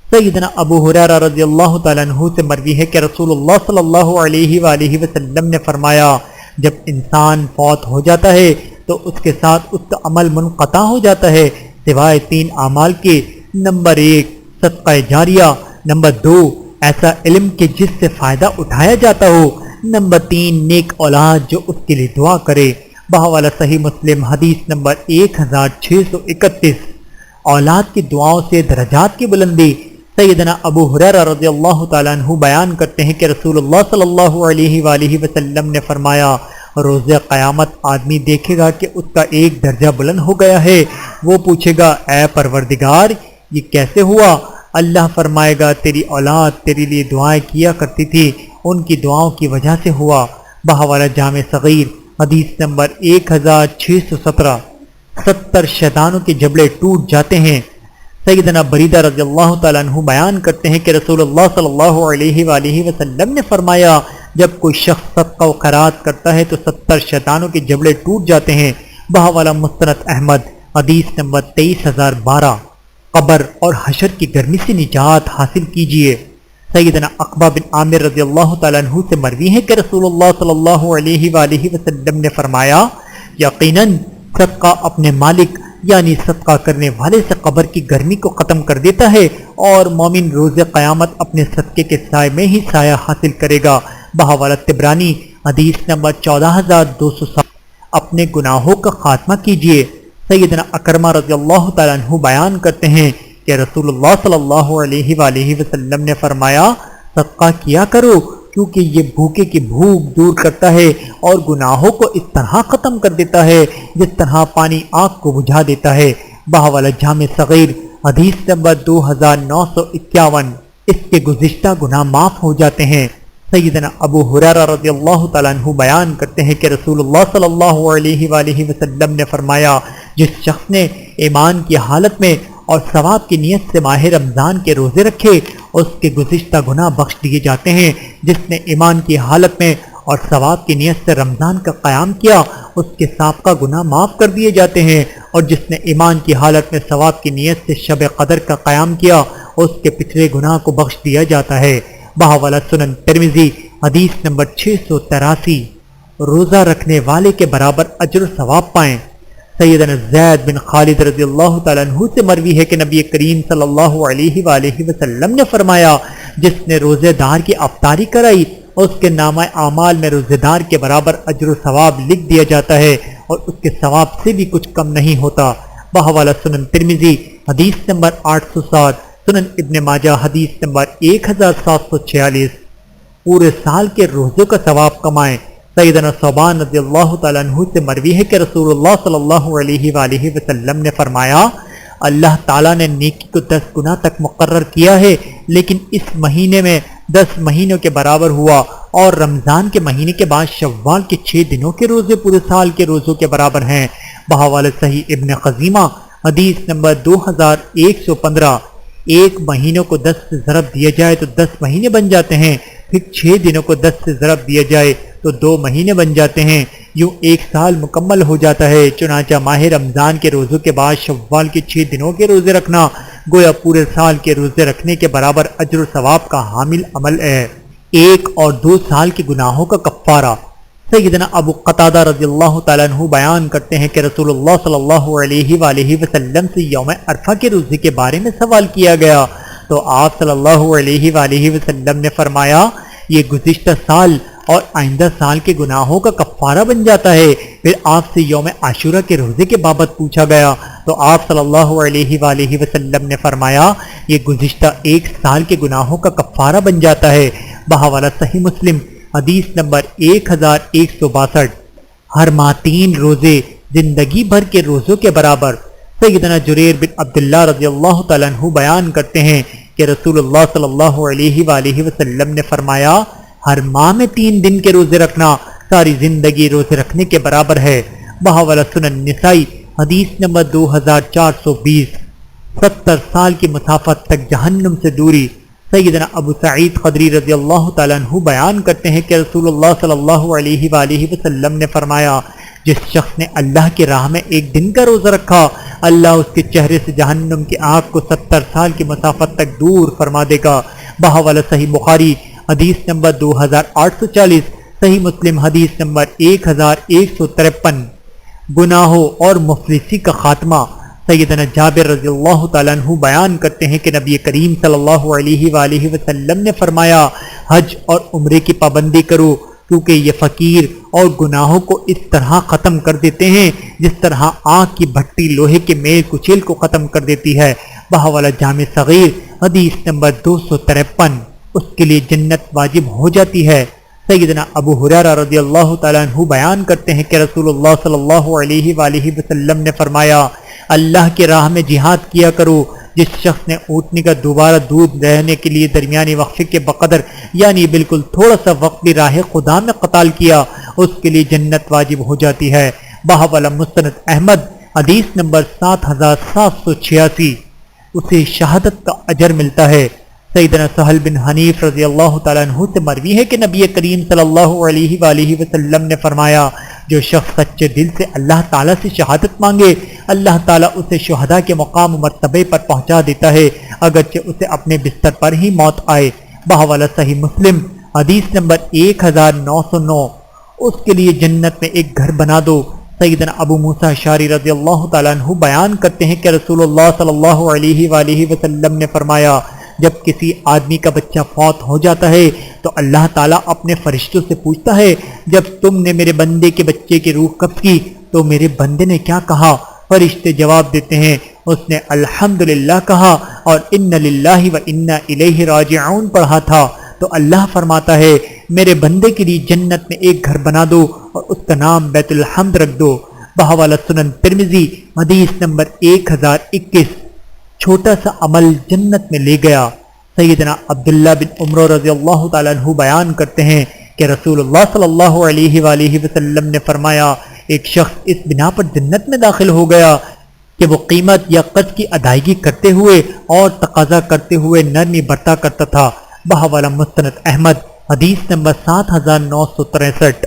سیدنا ابو ہریرہ رضی اللہ تعالیٰ عنہ سے مروی ہے کہ رسول اللہ صلی اللہ علیہ وآلہ وسلم نے فرمایا، جب انسان فوت ہو جاتا ہے تو اس کے ساتھ اس کا عمل منقطع ہو جاتا ہے سوائے 3 اعمال کے۔ نمبر 1 صدقہ جاریہ، نمبر 2 ایسا علم کہ جس سے فائدہ اٹھایا جاتا ہو، نمبر 3 نیک اولاد جو اس کے لیے دعا کرے۔ بحوالہ صحیح مسلم حدیث نمبر 1631۔ اولاد کی دعاؤں سے درجات کی بلندی۔ سیدنا ابو ہریرہ رضی اللہ تعالیٰ عنہ بیان کرتے ہیں کہ رسول اللہ صلی اللہ علیہ وآلہ وسلم نے فرمایا، روز قیامت آدمی دیکھے گا کہ اس کا ایک درجہ بلند ہو گیا ہے۔ وہ پوچھے گا، اے پروردگار یہ کیسے ہوا؟ اللہ فرمائے گا، تیری اولاد تیرے لیے دعائیں کیا کرتی تھی، ان کی دعاؤں کی وجہ سے ہوا۔ بحوالہ جامع صغیر حدیث نمبر 1617۔ 70 شیطانوں کے جبڑے ٹوٹ جاتے ہیں۔ سیدنا بریدہ رضی اللہ تعالیٰ عنہ بیان کرتے ہیں کہ رسول اللہ صلی اللہ علیہ وآلہ وسلم نے فرمایا، جب کوئی شخص صدقہ و خیرات کرتا ہے تو 70 شیطانوں کے جبڑے ٹوٹ جاتے ہیں۔ بحوالہ مستند احمد حدیث نمبر 23012۔ قبر اور حشر کی گرمی سے نجات حاصل کیجیے۔ سیدنا عقبہ بن عامر رضی اللہ تعالیٰ عنہ سے مروی ہے کہ رسول اللہ صلی اللہ علیہ وآلہ وسلم نے فرمایا، یقیناً صدقہ اپنے مالک یعنی صدقہ کرنے والے سے قبر کی گرمی کو ختم کر دیتا ہے، اور مومن روز قیامت اپنے صدقے کے سائے میں ہی سایہ حاصل کرے گا۔ بحوالہ طبرانی حدیث نمبر 14207۔ اپنے گناہوں کا خاتمہ کیجیے۔ سیدنا اکرمہ رضی اللہ تعالیٰ عنہ بیان کرتے ہیں کہ رسول اللہ صلی اللہ علیہ وآلہ وسلم نے فرمایا، صدقہ کیا کرو کیونکہ یہ بھوکے کی بھوک دور کرتا ہے اور گناہوں کو اس طرح ختم کر دیتا ہے جس طرح پانی آگ کو بجھا دیتا ہے۔ بحوالہ جامع صغیر حدیث نمبر 2951۔ اس کے گزشتہ گناہ معاف ہو جاتے ہیں۔ سیدنا ابو ہریرہ رضی اللہ تعالیٰ عنہ بیان کرتے ہیں کہ رسول اللہ صلی اللہ علیہ وآلہ وسلم نے فرمایا، جس شخص نے ایمان کی حالت میں اور ثواب کی نیت سے ماہ رمضان کے روزے رکھے، اس کے گزشتہ گناہ بخش دیے جاتے ہیں۔ جس نے ایمان کی حالت میں اور ثواب کی نیت سے رمضان کا قیام کیا، اس کے سابقہ گناہ معاف کر دیے جاتے ہیں، اور جس نے ایمان کی حالت میں ثواب کی نیت سے شب قدر کا قیام کیا، اس کے پچھلے گناہ کو بخش دیا جاتا ہے۔ بحوالہ سنن ترمذی حدیث نمبر 683۔ روزہ رکھنے والے کے برابر اجر و ثواب پائیں۔ سیدنا زید بن خالد رضی اللہ تعالیٰ عنہ سے مروی ہے کہ نبی کریم صلی اللہ علیہ وآلہ وسلم نے فرمایا، جس نے روزے دار کی افطاری کرائی، اس کے نامہ اعمال میں روزے دار کے برابر اجر و ثواب لکھ دیا جاتا ہے، اور اس کے ثواب سے بھی کچھ کم نہیں ہوتا۔ بحوالہ سنن ترمذی حدیث نمبر 807، سنن ابن ماجہ حدیث نمبر 1746۔ پورے سال کے روزوں کا ثواب کمائیں۔ سیدنا ثوبان رضی اللہ تعالیٰ عنہ سے مروی ہے کہ رسول اللہ صلی اللہ علیہ وآلہ وسلم نے فرمایا، اللہ تعالیٰ نے نیکی کو 10 گنا تک مقرر کیا ہے، لیکن اس مہینے میں 10 مہینوں کے برابر ہوا، اور رمضان کے مہینے کے بعد شوال کے 6 دنوں کے روزے پورے سال کے روزوں کے برابر ہیں۔ بحوالہ صحیح ابن خزیمہ حدیث نمبر 2115۔ ایک مہینوں کو 10 سے ضرب دیا جائے تو 10 مہینے بن جاتے ہیں، پھر 6 دنوں کو 10 سے ضرب دیا جائے تو 2 مہینے بن جاتے ہیں، یوں ایک سال مکمل ہو جاتا ہے۔ چنانچہ ماہ رمضان کے روزوں کے بعد شوال کے 6 دنوں کے روزے رکھنا گویا پورے سال کے روزے رکھنے کے برابر اجر و ثواب کا حامل عمل ہے۔ 1 اور 2 سال کے گناہوں کا کفارہ۔ سیدنا ابو قتادہ رضی اللہ تعالیٰ عنہ بیان کرتے ہیں کہ رسول اللہ صلی اللہ علیہ وآلہ وسلم سے یوم عرفہ کے روزے کے بارے میں سوال کیا گیا، تو آپ صلی اللہ علیہ وآلہ وسلم نے فرمایا، یہ گزشتہ سال اور آئندہ سال کے گناہوں کا کفارہ بن جاتا ہے۔ پھر آپ سے یوم عاشورہ کے روزے کے بابت پوچھا گیا، تو آپ صلی اللہ علیہ وآلہ وسلم نے فرمایا، یہ گزشتہ 1 سال کے گناہوں کا کفارہ بن جاتا ہے۔ بحوالہ صحیح مسلم حدیث نمبر 1162۔ ہر ماہ 3 روزے زندگی بھر کے روزوں کے برابر۔ سیدنا جریر بن عبداللہ رضی اللہ تعالیٰ عنہ بیان کرتے ہیں کہ رسول اللہ صلی اللہ علیہ وآلہ وسلم نے فرمایا، ہر ماہ میں 3 دن کے روزے رکھنا ساری زندگی روزے رکھنے کے برابر ہے۔ بحوالہ سنن نسائی حدیث نمبر 2420۔ 70 سال کی مسافت تک جہنم سے دوری۔ سیدنا ابو سعید خدری رضی اللہ تعالیٰ عنہ بیان کرتے ہیں کہ رسول اللہ صلی اللہ علیہ وآلہ وسلم نے فرمایا، جس شخص نے اللہ کی راہ میں ایک دن کا روزہ رکھا، اللہ اس کے چہرے سے جہنم کی آگ کو 70 سال کی مسافت تک دور فرما دے گا۔ بحوالہ صحیح بخاری حدیث نمبر 2840، صحیح مسلم حدیث نمبر 1153۔ گناہوں اور مفلسی کا خاتمہ۔ سیدنا جابر رضی اللہ تعالیٰ عنہ بیان کرتے ہیں کہ نبی کریم صلی اللہ علیہ وآلہ وسلم نے فرمایا، حج اور عمرے کی پابندی کرو، کیونکہ یہ فقیر اور گناہوں کو اس طرح ختم کر دیتے ہیں جس طرح آگ کی بھٹی لوہے کے میل کچیل کو ختم کر دیتی ہے۔ بحوالہ جامع صغیر حدیث نمبر 253۔ اس کے لیے جنت واجب ہو جاتی ہے۔ سیدنا ابو ہریرہ رضی اللہ تعالیٰ عنہ بیان کرتے ہیں کہ رسول اللہ صلی اللہ علیہ وآلہ وسلم نے فرمایا، اللہ کی راہ میں جہاد کیا کرو۔ جس شخص نے اونٹنی کا دوبارہ دودھ رہنے کے لیے درمیانی وقفے کے بقدر یعنی بالکل تھوڑا سا وقت بھی راہ خدا میں قتال کیا، اس کے لیے جنت واجب ہو جاتی ہے۔ بحوالہ مسند احمد حدیث نمبر 7786، اسے شہادت کا اجر ملتا ہے۔ سیدنا سہل بن حنیف رضی اللہ تعالیٰ عنہ سے مروی ہے کہ نبی کریم صلی اللہ علیہ وآلہ وسلم نے فرمایا، جو شخص سچے دل سے اللہ تعالیٰ سے شہادت مانگے، اللہ تعالیٰ اسے شہداء کے مقام و مرتبے پر پہنچا دیتا ہے، اگرچہ اسے اپنے بستر پر ہی موت آئے۔ بحوالہ صحیح مسلم حدیث نمبر 1909، اس کے لیے جنت میں ایک گھر بنا دو۔ سیدنا ابو موسیٰ اشعری رضی اللہ تعالیٰ عنہ بیان کرتے ہیں کہ رسول اللہ صلی اللہ علیہ وآلہ وسلم نے فرمایا، جب کسی آدمی کا بچہ فوت ہو جاتا ہے تو اللہ تعالیٰ اپنے فرشتوں سے پوچھتا ہے، جب تم نے میرے بندے کے بچے کی روح قبض کی تو میرے بندے نے کیا کہا؟ فرشتے جواب دیتے ہیں، اس نے الحمدللہ کہا اور ان للہ و انا الیہ راجعون پڑھا تھا۔ تو اللہ فرماتا ہے، میرے بندے کے لیے جنت میں ایک گھر بنا دو اور اس کا نام بیت الحمد رکھ دو۔ بحوالہ سنن ترمذی حدیث نمبر 1021، چھوٹا سا عمل جنت میں لے گیا۔ سیدنا عبداللہ بن عمر رضی اللہ تعالیٰ عنہ بیان کرتے ہیں کہ رسول اللہ صلی اللہ علیہ وآلہ وسلم نے فرمایا، ایک شخص اس بنا پر جنت میں داخل ہو گیا کہ وہ قیمت یا قرض کی ادائیگی کرتے ہوئے اور تقاضا کرتے ہوئے نرمی برتا کرتا تھا۔ بحوالہ مسند احمد حدیث نمبر 7963،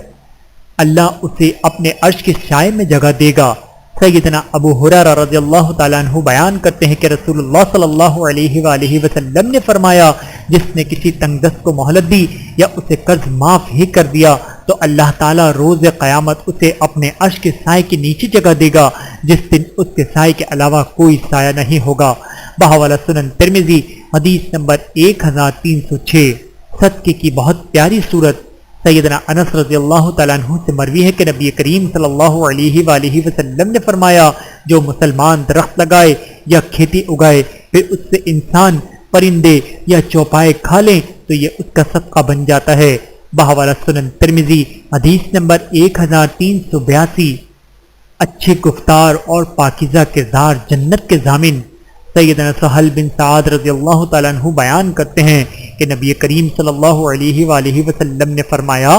اللہ اسے اپنے عرش کے سائے میں جگہ دے گا۔ سیدنا ابو ہریرہ رضی اللہ تعالیٰ عنہ بیان کرتے ہیں کہ رسول اللہ صلی اللہ علیہ وآلہ وسلم نے فرمایا، جس نے کسی تنگ دست کو مہلت دی یا اسے قرض معاف ہی کر دیا تو اللہ تعالیٰ روز قیامت اسے اپنے عرش کے سائے کے نیچے جگہ دے گا، جس دن اس کے سائے کے علاوہ کوئی سایہ نہیں ہوگا۔ بحوالہ سنن ترمذی حدیث نمبر 1306۔ صدقے کی بہت پیاری صورت۔ سیدنا انس رضی اللہ تعالیٰ عنہ سے مروی ہے کہ نبی کریم صلی اللہ علیہ وآلہ وسلم نے فرمایا، جو مسلمان درخت لگائے یا کھیتی اگائے پھر اس سے انسان، پرندے یا چوپائے کھا لیں تو یہ اس کا صدقہ بن جاتا ہے۔ بحوالہ سنن ترمذی حدیث نمبر 1382۔ اچھے گفتار اور پاکیزہ کردار جنت کے ضامن۔ سیدنا سہل بن سعد رضی اللہ تعالیٰ عنہ بیان کرتے ہیں کہ نبی کریم صلی اللہ علیہ وآلہ وسلم نے فرمایا،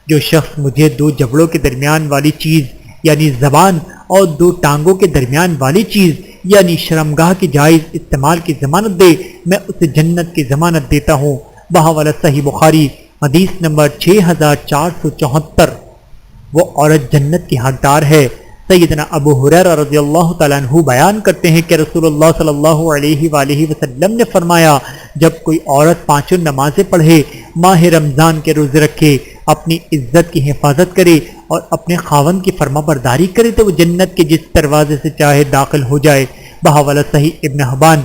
جو شخص مجھے دو جبڑوں کے درمیان والی چیز یعنی زبان اور دو ٹانگوں کے درمیان والی چیز یعنی شرمگاہ کی جائز استعمال کی ضمانت دے، میں اسے جنت کی ضمانت دیتا ہوں۔ بحوالہ صحیح بخاری حدیث نمبر 6474، وہ عورت جنت کی حقدار ہے۔ سیدنا ابو ہریرہ رضی اللہ تعالیٰ عنہ بیان کرتے ہیں کہ رسول اللہ صلی اللہ علیہ وآلہ وسلم نے فرمایا، جب کوئی عورت پانچوں نمازیں پڑھے، ماہ رمضان کے روزے رکھے، اپنی عزت کی حفاظت کرے اور اپنے خاوند کی فرما برداری کرے تو وہ جنت کے جس دروازے سے چاہے داخل ہو جائے۔ بحوالہ صحیح ابن حبان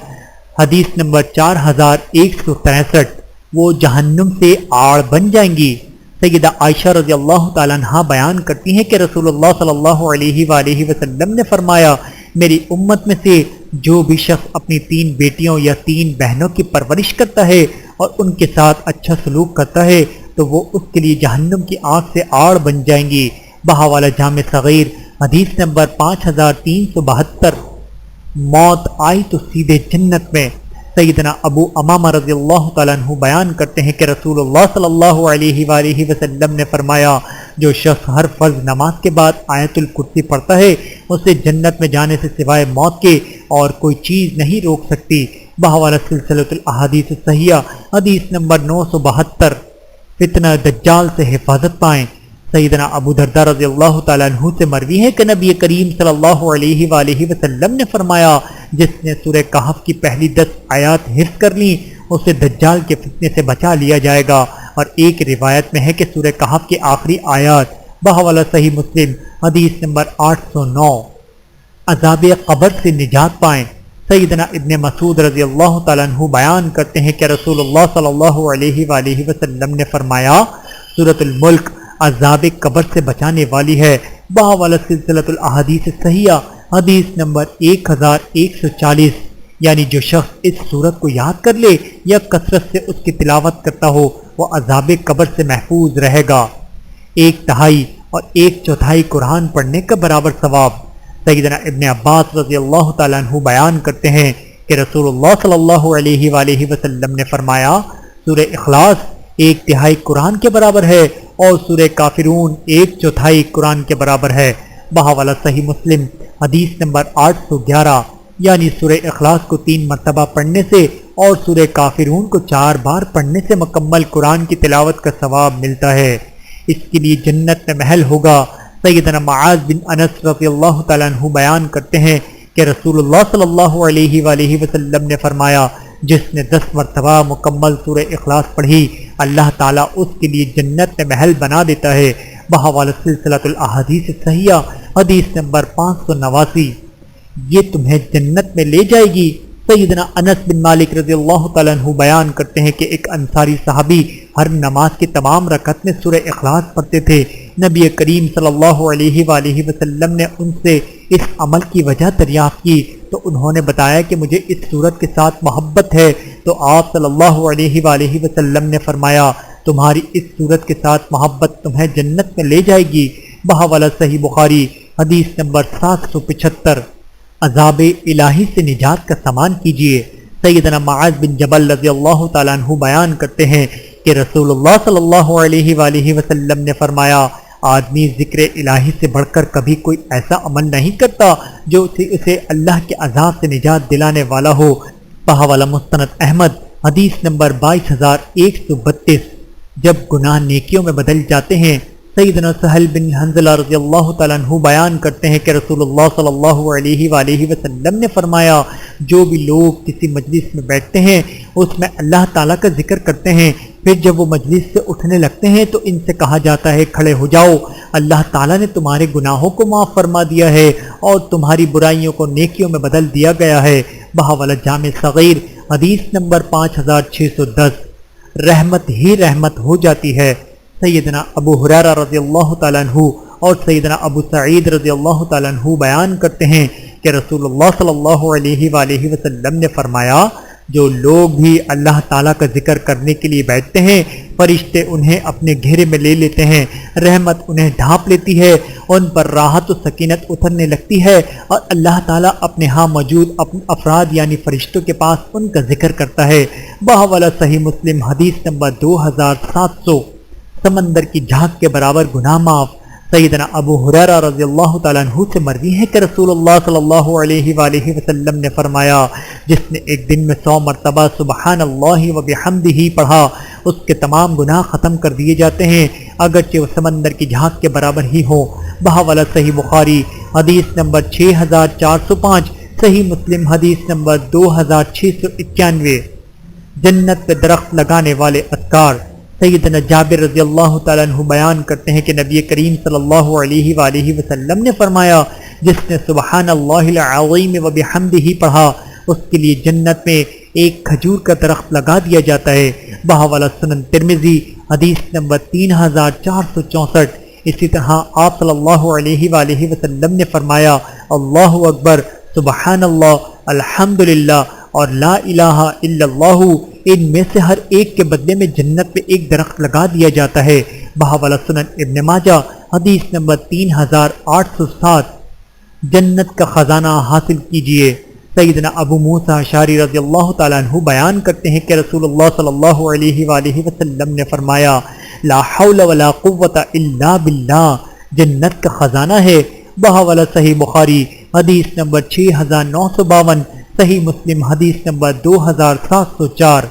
حدیث نمبر 4163، وہ جہنم سے آڑ بن جائیں گی۔ سیدہ عائشہ رضی اللہ تعالیٰ عنہ بیان کرتی ہیں کہ رسول اللہ صلی اللہ علیہ وآلہ وسلم نے فرمایا، میری امت میں سے جو بھی شخص اپنی 3 بیٹیوں یا 3 بہنوں کی پرورش کرتا ہے اور ان کے ساتھ اچھا سلوک کرتا ہے تو وہ اس کے لیے جہنم کی آگ سے آڑ بن جائیں گی۔ بحوالہ جامع صغیر حدیث نمبر 5372، موت آئی تو سیدھے جنت میں۔ سیدنا ابو امامہ رضی اللہ تعالیٰ عنہ بیان کرتے ہیں کہ رسول اللہ صلی اللہ علیہ وآلہ وسلم نے فرمایا، جو شخص ہر فرض نماز کے بعد آیت الکرسی پڑھتا ہے، اسے جنت میں جانے سے سوائے موت کے اور کوئی چیز نہیں روک سکتی۔ بحوالہ سلسلۃ الاحادیث الصحیحہ حدیث نمبر 972۔ فتنہ دجال سے حفاظت پائیں۔ سیدنا ابو درداء رضی اللہ تعالیٰ عنہ سے مروی ہے کہ نبی کریم صلی اللہ علیہ وآلہ وسلم نے فرمایا، جس نے سورہ کہف کی پہلی 10 آیات حفظ کر لیں اسے دجال کے فتنے سے بچا لیا جائے گا۔ اور ایک روایت میں ہے کہ سورہ کہف کی آخری آیات بحوالہ صحیح مسلم حدیث نمبر 809۔ عذاب قبر سے نجات پائیں۔ سیدنا ابن مسعود رضی اللہ تعالیٰ عنہ بیان کرتے ہیں کہ رسول اللہ صلی اللہ علیہ وآلہ وسلم نے فرمایا، سورۃ الملک عذاب قبر سے بچانے والی ہے۔ بحوالہ سلسلۃ الاحادیث الصحیحہ حدیث نمبر 1140۔ یعنی جو شخص اس سورت کو یاد کر لے یا کثرت سے اس کی تلاوت کرتا ہو وہ عذاب قبر سے محفوظ رہے گا۔ 1/3 اور 1/4 قرآن پڑھنے کا برابر ثواب۔ سیدنا ابن عباس رضی اللہ تعالیٰ عنہ بیان کرتے ہیں کہ رسول اللہ صلی اللہ علیہ وآلہ وسلم نے فرمایا، سورہ اخلاص 1/3 قرآن کے برابر ہے اور سورہ کافرون 1/4 قرآن کے برابر ہے۔ بحوالہ صحیح مسلم حدیث نمبر 811۔ یعنی سورہ اخلاص کو 3 مرتبہ پڑھنے سے اور سورہ کافرون کو 4 بار پڑھنے سے مکمل قرآن کی تلاوت کا ثواب ملتا ہے۔ اس کے لیے جنت میں محل ہوگا۔ سیدنا معاذ بن انس رضی اللہ تعالیٰ عنہ بیان کرتے ہیں کہ رسول اللہ صلی اللہ علیہ وآلہ وسلم نے فرمایا، جس نے 10 مرتبہ مکمل سورہ اخلاص پڑھی اللہ تعالیٰ اس کے لیے جنت میں محل بنا دیتا ہے۔ بحوالہ سلسلۃ الاحادیث الصحیحہ حدیث نمبر 589۔ یہ تمہیں جنت میں لے جائے گی۔ سیدنا انس بن مالک رضی اللہ تعالیٰ عنہ بیان کرتے ہیں کہ ایک انصاری صحابی ہر نماز کی تمام رکعت میں سورہ اخلاص پڑھتے تھے۔ نبی کریم صلی اللہ علیہ وآلہ وسلم نے ان سے اس عمل کی وجہ دریافت کی تو انہوں نے بتایا کہ مجھے اس سورت کے ساتھ محبت ہے، تو آپ صلی اللہ علیہ وآلہ وسلم نے فرمایا، تمہاری اس سورت کے ساتھ محبت تمہیں جنت میں لے جائے گی۔ بحوالہ صحیح بخاری حدیث نمبر 775۔ عذاب الہی سے نجات کا سامان کیجیے۔ سیدنا معاذ بن جبل رضی اللہ تعالیٰ عنہ بیان کرتے ہیں کہ رسول اللہ صلی اللہ علیہ وآلہ وسلم نے فرمایا، آدمی ذکر الہی سے بڑھ کر کبھی کوئی ایسا عمل نہیں کرتا جو اسے اللہ کے عذاب سے نجات دلانے والا ہو۔ بحوالہ مستند احمد حدیث نمبر 22132۔ جب گناہ نیکیوں میں بدل جاتے ہیں۔ سیدنا سہل بن حنظلہ رضی اللہ تعالیٰ عنہ بیان کرتے ہیں کہ رسول اللہ صلی اللہ علیہ وآلہ وسلم نے فرمایا، جو بھی لوگ کسی مجلس میں بیٹھتے ہیں اس میں اللہ تعالیٰ کا ذکر کرتے ہیں، پھر جب وہ مجلس سے اٹھنے لگتے ہیں تو ان سے کہا جاتا ہے کھڑے ہو جاؤ، اللہ تعالیٰ نے تمہارے گناہوں کو معاف فرما دیا ہے اور تمہاری برائیوں کو نیکیوں میں بدل دیا گیا ہے۔ بحوالہ جامع صغیر حدیث نمبر 5610۔ رحمت ہی رحمت ہو جاتی ہے۔ سیدنا ابو ہریرہ رضی اللہ تعالیٰ عنہ اور سیدنا ابو سعید رضی اللہ تعالیٰ عنہ بیان کرتے ہیں کہ رسول اللہ صلی اللہ علیہ وآلہ وسلم نے فرمایا، جو لوگ بھی اللہ تعالیٰ کا ذکر کرنے کے لیے بیٹھتے ہیں فرشتے انہیں اپنے گھیرے میں لے لیتے ہیں، رحمت انہیں ڈھانپ لیتی ہے، ان پر راحت و سکینت اترنے لگتی ہے اور اللہ تعالیٰ اپنے ہاں موجود افراد یعنی فرشتوں کے پاس ان کا ذکر کرتا ہے۔ بحوالہ صحیح مسلم حدیث نمبر 2700۔ سمندر کی جھاگ کے برابر گناہ معاف۔ سیدنا ابو ہریرہ رضی اللہ تعالیٰ عنہ سے مروی ہے کہ رسول اللہ صلی اللہ علیہ وآلہ وسلم نے فرمایا، جس نے ایک دن میں 100 مرتبہ سبحان اللہ و بحمدہ پڑھا اس کے تمام گناہ ختم کر دیے جاتے ہیں، اگرچہ وہ سمندر کی جھاگ کے برابر ہی ہوں۔ بحوالہ صحیح بخاری حدیث نمبر 6405، صحیح مسلم حدیث نمبر 2691۔ جنت پہ درخت لگانے والے اذکار۔ سیدنا جابر رضی اللہ تعالیٰ عنہ بیان کرتے ہیں کہ نبی کریم صلی اللہ علیہ وآلہ وسلم نے فرمایا، جس نے سبحان اللہ العظیم و بحمدہ پڑھا اس کے لیے جنت میں ایک کھجور کا درخت لگا دیا جاتا ہے۔ بحوالہ سنن ترمذی حدیث نمبر 3464۔ اسی طرح آپ صلی اللہ علیہ وآلہ وسلم نے فرمایا، اللہ اکبر، سبحان اللہ، الحمدللہ اور لا الہ الا اللہ، ان میں سے ہر ایک کے بدلے میں جنت میں ایک درخت لگا دیا جاتا ہے۔ بحوالہ سنن ابن ماجہ حدیث نمبر 3807۔ جنت کا خزانہ حاصل کیجئے۔ سیدنا ابو موسیٰ اشعری رضی اللہ تعالیٰ عنہ بیان کرتے ہیں کہ رسول اللہ صلی اللہ علیہ وآلہ وسلم نے فرمایا، لا حول ولا قوت الا باللہ، جنت کا خزانہ ہے۔ بحوالہ صحیح بخاری حدیث نمبر 6952، صحیح مسلم حدیث نمبر 2704۔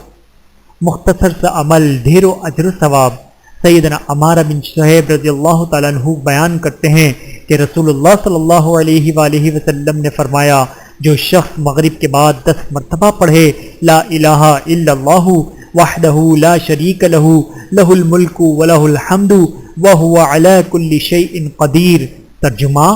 مختصر سا عمل ڈھیر و اجر و ثواب۔ سیدنا عمارہ بن شعیب رضی اللہ تعالیٰ عنہ بیان کرتے ہیں کہ رسول اللہ صلی اللہ علیہ وآلہ وسلم نے فرمایا، جو شخص مغرب کے بعد 10 مرتبہ پڑھے لا الہ الا اللہ وحدہ لا شریک لہ لہ الملک ولہ الحمد وہو علی کل شیء قدیر۔ ترجمہ: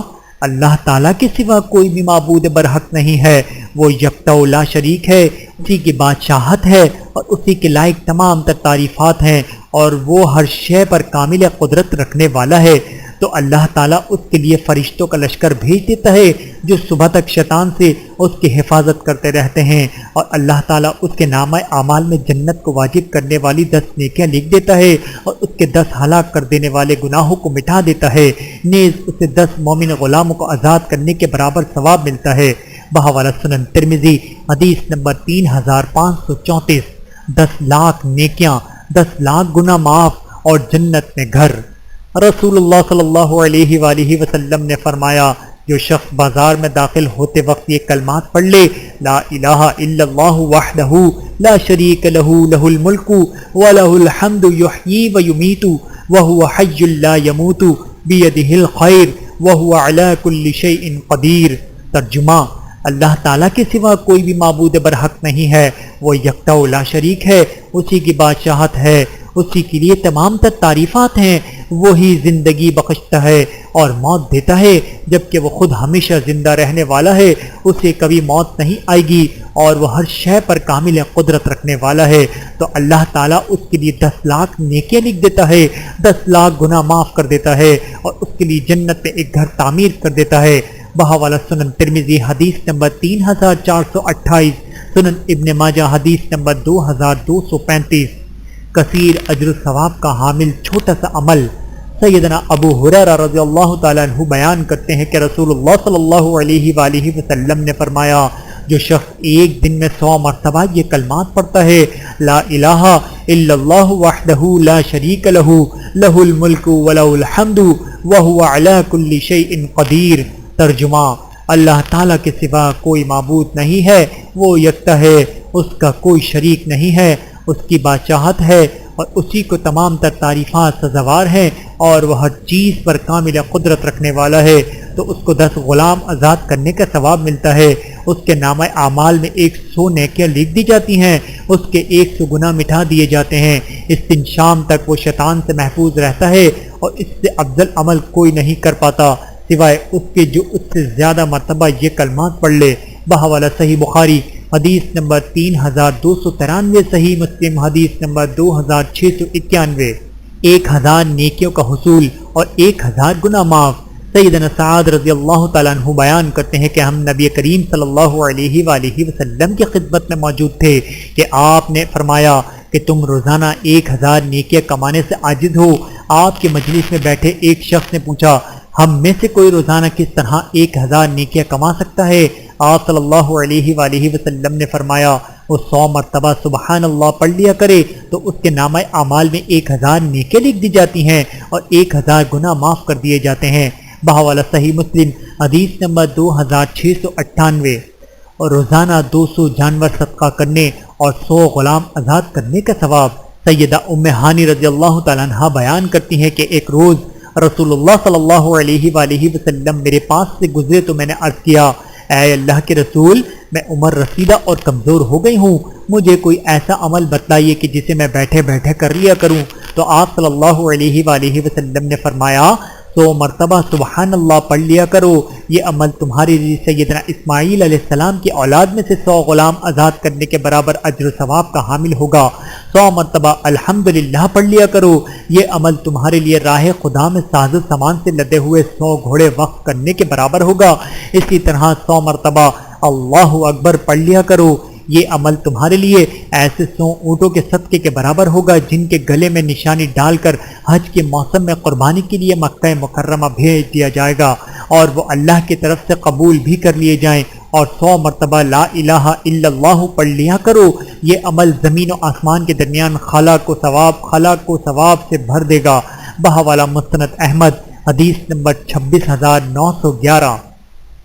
اللہ تعالیٰ کے سوا کوئی بھی معبود برحق نہیں ہے، وہ یکتا و لا شریک ہے، اسی کی بادشاہت ہے اور اسی کے لائق تمام تر تعریفات ہیں، اور وہ ہر شے پر کامل قدرت رکھنے والا ہے۔ تو اللہ تعالیٰ اس کے لیے فرشتوں کا لشکر بھیج دیتا ہے جو صبح تک شیطان سے اس کی حفاظت کرتے رہتے ہیں، اور اللہ تعالیٰ اس کے نامہ اعمال میں جنت کو واجب کرنے والی 10 نیکیاں لکھ دیتا ہے، اور اس کے 10 ہلاک کر دینے والے گناہوں کو مٹا دیتا ہے، نیز اسے 10 مومن غلاموں کو آزاد کرنے کے برابر ثواب ملتا ہے۔ بحوالہ سنن ترمذی حدیث نمبر 3534۔ 10 لاکھ نیکیاں، 10 لاکھ گناہ معاف اور جنت میں گھر۔ رسول اللہ صلی اللہ علیہ وآلہ وسلم نے فرمایا، جو شخص بازار میں داخل ہوتے وقت یہ کلمات پڑھ لے، لا الہ الا اللہ وحدہ لا شریک لہ لہ الملک ولہ الحمد یحیی ویمیت وہو حی لا یموت بیدہ الخیر وہو علی کل شیء قدیر۔ ترجمہ: اللہ تعالیٰ کے سوا کوئی بھی معبود برحق نہیں ہے، وہ یکتا و لا شریک ہے، اسی کی بادشاہت ہے، اسی کے لیے تمام تر تعریفات ہیں، وہی زندگی بخشتا ہے اور موت دیتا ہے، جبکہ وہ خود ہمیشہ زندہ رہنے والا ہے، اسے کبھی موت نہیں آئے گی، اور وہ ہر شے پر کامل قدرت رکھنے والا ہے۔ تو اللہ تعالیٰ اس کے لیے 10 لاکھ نیکیاں لکھ دیتا ہے، 10 لاکھ گناہ معاف کر دیتا ہے، اور اس کے لیے جنت میں ایک گھر تعمیر کر دیتا ہے۔ بحوالہ سنن ترمذی حدیث نمبر 3428، سنن ابن ماجہ حدیث نمبر 2235۔ کثیر اجر و ثواب کا حامل چھوٹا سا عمل۔ سیدنا ابو ہریرہ رضی اللہ تعالیٰ عنہ بیان کرتے ہیں کہ رسول اللہ صلی اللہ علیہ وآلہ وسلم نے فرمایا، جو شخص ایک دن میں 100 مرتبہ یہ کلمات پڑھتا ہے، لا الہ الا اللہ وحدہ لا شریک لہ لہ الملک ولہ الحمد وہو علی کل شیء قدیر۔ ترجمہ: اللہ تعالیٰ کے سوا کوئی معبود نہیں ہے، وہ یکتا ہے، اس کا کوئی شریک نہیں ہے، اس کی بادشاہت ہے اور اسی کو تمام تر تعریفات سزاوار ہیں، اور وہ ہر چیز پر کامل قدرت رکھنے والا ہے۔ تو اس کو 10 غلام آزاد کرنے کا ثواب ملتا ہے، اس کے نامہ اعمال میں 100 نیکیاں لکھ دی جاتی ہیں، اس کے 100 گناہ مٹا دیے جاتے ہیں۔ اس دن شام تک وہ شیطان سے محفوظ رہتا ہے، اور اس سے افضل عمل کوئی نہیں کر پاتا سوائے اس کے جو اس سے زیادہ مرتبہ یہ کلمات پڑھ لے۔ بحوالہ صحیح بخاری حدیث نمبر 3293، صحیح مسلم حدیث نمبر 2691۔ 1000 نیکیوں کا حصول اور 1000 گناہ معاف۔ سیدنا سعد رضی اللہ تعالیٰ عنہ بیان کرتے ہیں کہ ہم نبی کریم صلی اللہ علیہ وآلہ وسلم کی خدمت میں موجود تھے کہ آپ نے فرمایا کہ تم روزانہ 1000 نیکیاں کمانے سے عاجز ہو۔ آپ کے مجلس میں بیٹھے ایک شخص نے پوچھا، ہم میں سے کوئی روزانہ کس طرح 1000 نیکیاں کما سکتا ہے؟ آپ صلی اللہ علیہ وآلہ وسلم نے فرمایا، وہ 100 مرتبہ سبحان اللہ پڑھ لیا کرے تو اس کے نامہ اعمال میں 1000 نیکیاں لکھ دی جاتی ہیں اور 1000 گناہ معاف کر دیے جاتے ہیں۔ بحوالہ صحیح مسلم حدیث نمبر 2698۔ اور روزانہ 200 جانور صدقہ کرنے اور 100 غلام آزاد کرنے کا ثواب۔ سیدہ ام ہانی رضی اللہ تعالیٰ عنہ بیان کرتی ہیں کہ ایک روز رسول اللہ صلی اللہ علیہ وآلہ وسلم میرے پاس سے گزرے تو میں نے عرض کیا، اے اللہ کے رسول، میں عمر رسیدہ اور کمزور ہو گئی ہوں، مجھے کوئی ایسا عمل بتلائیے کہ جسے میں بیٹھے بیٹھے کر لیا کروں۔ تو آپ صلی اللہ علیہ وآلہ وسلم نے فرمایا، 100 مرتبہ سبحان اللہ پڑھ لیا کرو، یہ عمل تمہارے لیے سیدنا اسماعیل علیہ السلام کی اولاد میں سے 100 غلام آزاد کرنے کے برابر اجر و ثواب کا حامل ہوگا۔ 100 مرتبہ الحمدللہ پڑھ لیا کرو، یہ عمل تمہارے لیے راہ خدا میں ساز و سامان سے لدے ہوئے 100 گھوڑے وقف کرنے کے برابر ہوگا۔ اسی طرح 100 مرتبہ اللہ اکبر پڑھ لیا کرو، یہ عمل تمہارے لیے ایسے 100 اونٹوں کے صدقے کے برابر ہوگا جن کے گلے میں نشانی ڈال کر حج کے موسم میں قربانی کے لیے مکہ مکرمہ بھیج دیا جائے گا اور وہ اللہ کی طرف سے قبول بھی کر لیے جائیں۔ اور 100 مرتبہ لا الہ الا اللہ پڑھ لیا کرو، یہ عمل زمین و آسمان کے درمیان خلا کو ثواب سے بھر دے گا۔ بحوالہ مسند احمد حدیث نمبر 26911۔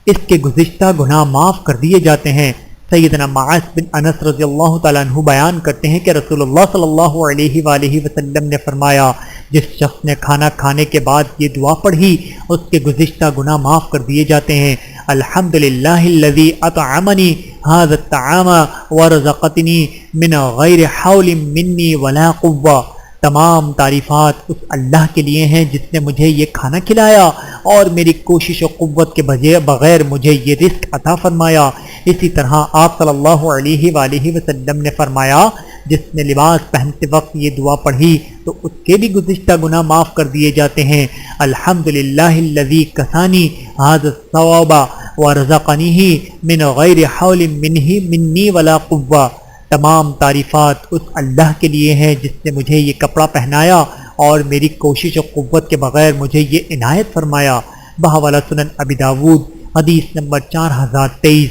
اس کے گزشتہ گناہ معاف کر دیے جاتے ہیں۔ سیدنا معاذ بن انس رضی اللہ تعالیٰ عنہ بیان کرتے ہیں کہ رسول اللہ صلی اللہ علیہ وآلہ وسلم نے فرمایا، جس شخص نے کھانا کھانے کے بعد یہ دعا پڑھی اس کے گزشتہ گناہ معاف کر دیے جاتے ہیں۔ الحمدللہ الذی اطعمنی ھذا الطعام ورزقنی من غیر حول منی ولا قوہ۔ تمام تعریفات اس اللہ کے لیے ہیں جس نے مجھے یہ کھانا کھلایا اور میری کوشش و قوت کے بغیر مجھے یہ رزق عطا فرمایا۔ اسی طرح آپ صلی اللہ علیہ وآلہ وسلم نے فرمایا، جس نے لباس پہنتے وقت یہ دعا پڑھی تو اس کے بھی گزشتہ گناہ معاف کر دیے جاتے ہیں۔ الحمدللہ الذی کسانی ھذا الثواب ورزقنیہ من غیر حول منی ولا قوہ۔ تمام تعریفات اس اللہ کے لیے ہیں جس نے مجھے یہ کپڑا پہنایا اور میری کوشش و قوت کے بغیر مجھے یہ عنایت فرمایا۔ بحوالہ سنن ابی داود حدیث نمبر 4023۔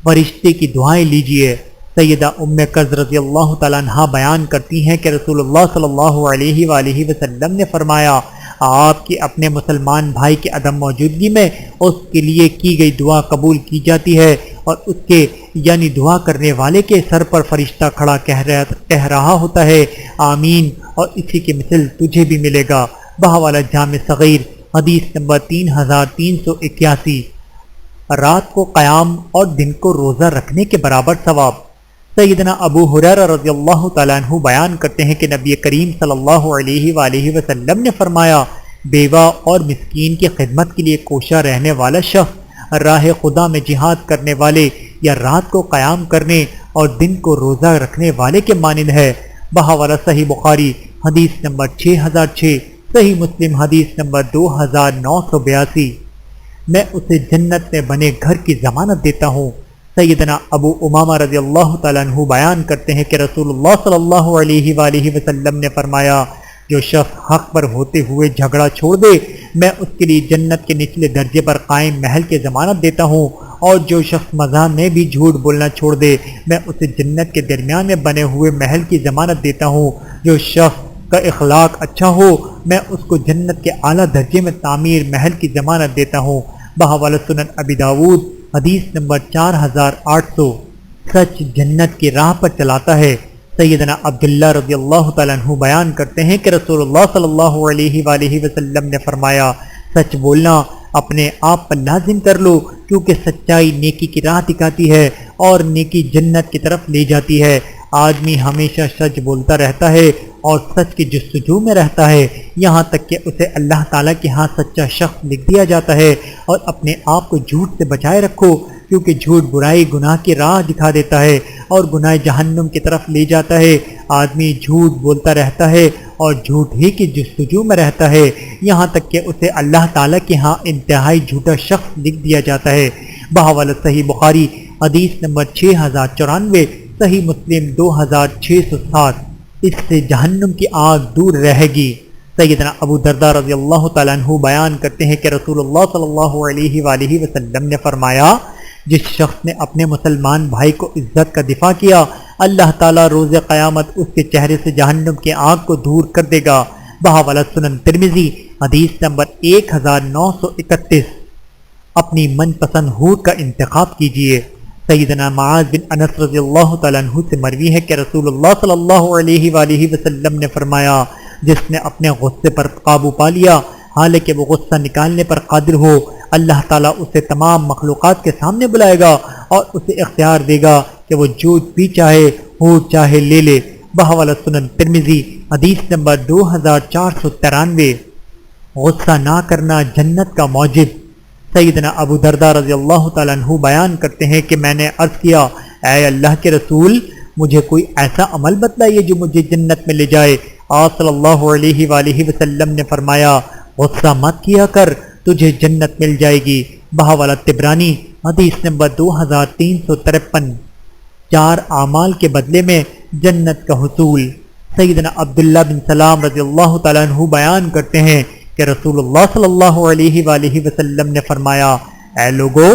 فرشتے کی دعائیں لیجئے۔ سیدہ ام قرظ رضی اللہ تعالیٰ عنہ بیان کرتی ہیں کہ رسول اللہ صلی اللہ علیہ وآلہ وسلم نے فرمایا، آپ کے اپنے مسلمان بھائی کے عدم موجودگی میں اس کے لیے کی گئی دعا قبول کی جاتی ہے اور اس کے یعنی دعا کرنے والے کے سر پر فرشتہ کھڑا کہہ رہا ہوتا ہے، آمین، اور اسی کی مثل تجھے بھی ملے گا۔ بحوالہ جامع صغیر حدیث نمبر 3381۔ رات کو قیام اور دن کو روزہ رکھنے کے برابر ثواب۔ سیدنا ابو ہریرہ رضی اللہ تعالیٰ عنہ بیان کرتے ہیں کہ نبی کریم صلی اللہ علیہ وآلہ وسلم نے فرمایا، بیوہ اور مسکین کی خدمت کے لیے کوشاں رہنے والا شخص راہ خدا میں جہاد کرنے والے یا رات کو قیام کرنے اور دن کو روزہ رکھنے والے کے مانند ہے۔ بحوالہ صحیح بخاری حدیث نمبر 6006، صحیح مسلم حدیث نمبر 2982۔ میں اسے جنت میں بنے گھر کی ضمانت دیتا ہوں۔ سیدنا ابو امامہ رضی اللہ تعالیٰ عنہ بیان کرتے ہیں کہ رسول اللہ صلی اللہ علیہ وآلہ وسلم نے فرمایا، جو شخص حق پر ہوتے ہوئے جھگڑا چھوڑ دے میں اس کے لیے جنت کے نچلے درجے پر قائم محل کی ضمانت دیتا ہوں، اور جو شخص مزاح میں بھی جھوٹ بولنا چھوڑ دے میں اسے جنت کے درمیان میں بنے ہوئے محل کی ضمانت دیتا ہوں، جو شخص کا اخلاق اچھا ہو میں اس کو جنت کے اعلیٰ درجے میں تعمیر محل کی ضمانت دیتا ہوں۔ بحوالہ سنن ابی داود حدیث نمبر 4800۔ سچ جنت کی راہ پر چلاتا ہے۔ سیدنا عبداللہ رضی اللہ تعالیٰ عنہ بیان کرتے ہیں کہ رسول اللہ صلی اللہ علیہ وآلہ وسلم نے فرمایا، سچ بولنا اپنے آپ پر لازم کر لو، کیونکہ سچائی نیکی کی راہ دکھاتی ہے اور نیکی جنت کی طرف لے جاتی ہے۔ آدمی ہمیشہ سچ بولتا رہتا ہے اور سچ کی جستجو میں رہتا ہے، یہاں تک کہ اسے اللہ تعالیٰ کے ہاں سچا شخص لکھ دیا جاتا ہے۔ اور اپنے آپ کو جھوٹ سے بچائے رکھو، کیونکہ جھوٹ برائی گناہ کی راہ دکھا دیتا ہے اور گناہ جہنم کی طرف لے جاتا ہے۔ آدمی جھوٹ بولتا رہتا ہے اور جھوٹ ہی کی جستجو میں رہتا ہے، یہاں تک کہ اسے اللہ تعالیٰ کے ہاں انتہائی جھوٹا شخص لکھ دیا جاتا ہے۔ بحوالہ صحیح بخاری حدیث نمبر 6094، صحیح مسلم 2607۔ اس سے جہنم کی آگ دور رہے گی۔ سیدنا ابو درداء رضی اللہ تعالیٰ عنہ بیان کرتے ہیں کہ رسول اللہ صلی اللہ علیہ وآلہ وسلم نے فرمایا، جس شخص نے اپنے مسلمان بھائی کو عزت کا دفاع کیا اللہ تعالیٰ روز قیامت اس کے چہرے سے جہنم کی آگ کو دور کر دے گا۔ بحوالہ سنن ترمذی حدیث نمبر 1931۔ اپنی من پسند حور کا انتخاب کیجیے۔ سیدنا معاذ بن انس رضی اللہ تعالیٰ عنہ سے مروی ہے کہ رسول اللہ صلی اللہ علیہ وآلہ وسلم نے فرمایا، جس نے اپنے غصے پر قابو پا لیا حالانکہ وہ غصہ نکالنے پر قادر ہو، اللہ تعالیٰ اسے تمام مخلوقات کے سامنے بلائے گا اور اسے اختیار دے گا کہ وہ جو بھی چاہے حور چاہے لے لے۔ بحوالہ سنن ترمذی حدیث نمبر 2493۔ غصہ نہ کرنا جنت کا موجب۔ سیدنا ابو درداء رضی اللہ تعالیٰ عنہ بیان کرتے ہیں کہ میں نے عرض کیا، اے اللہ کے رسول، مجھے کوئی ایسا عمل بتلائیے جو مجھے جنت میں لے جائے۔ آپ صلی اللہ علیہ وآلہ وسلم نے فرمایا، غصہ مت کیا کر، تجھے جنت مل جائے گی۔ بحوالہ طبرانی حدیث نمبر 2353۔ 4 اعمال کے بدلے میں جنت کا حصول۔ سیدنا عبداللہ بن سلام رضی اللہ تعالیٰ عنہ بیان کرتے ہیں کہ رسول اللہ صلی اللہ علیہ وآلہ وسلم نے فرمایا، اے لوگو،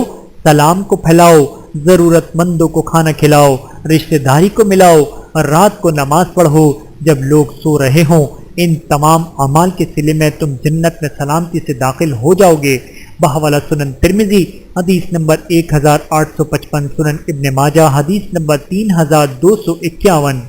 سلام کو پھیلاؤ، ضرورت مندوں کو کھانا کھلاؤ، رشتہ داری کو ملاؤ، اور رات کو نماز پڑھو جب لوگ سو رہے ہوں۔ ان تمام اعمال کے صلے میں تم جنت میں سلامتی سے داخل ہو جاؤ گے۔ بحوالہ سنن ترمذی حدیث نمبر 1855، سنن ابن ماجہ حدیث نمبر 3251۔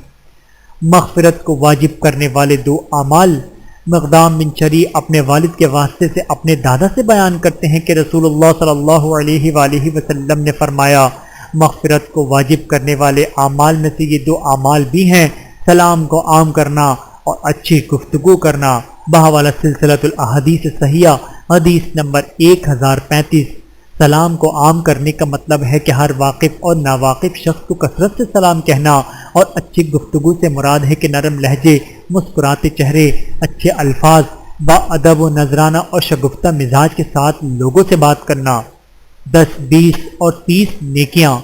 مغفرت کو واجب کرنے والے دو اعمال۔ مقدام بن شریح اپنے والد کے واسطے سے اپنے دادا سے بیان کرتے ہیں کہ رسول اللہ صلی اللہ علیہ وآلہ وسلم نے فرمایا، مغفرت کو واجب کرنے والے اعمال میں سے یہ دو اعمال بھی ہیں، سلام کو عام کرنا اور اچھی گفتگو کرنا۔ بحوالہ سلسلۃ الاحادیث صحیحہ حدیث نمبر 1035۔ سلام کو عام کرنے کا مطلب ہے کہ ہر واقف اور ناواقف شخص کو کثرت سے سلام کہنا، اور اچھی گفتگو سے مراد ہے کہ نرم لہجے، مسکراتے چہرے، اچھے الفاظ، با ادب و نذرانہ اور شگفتہ مزاج کے ساتھ لوگوں سے بات کرنا۔ 10، 20 اور 30 نیکیاں۔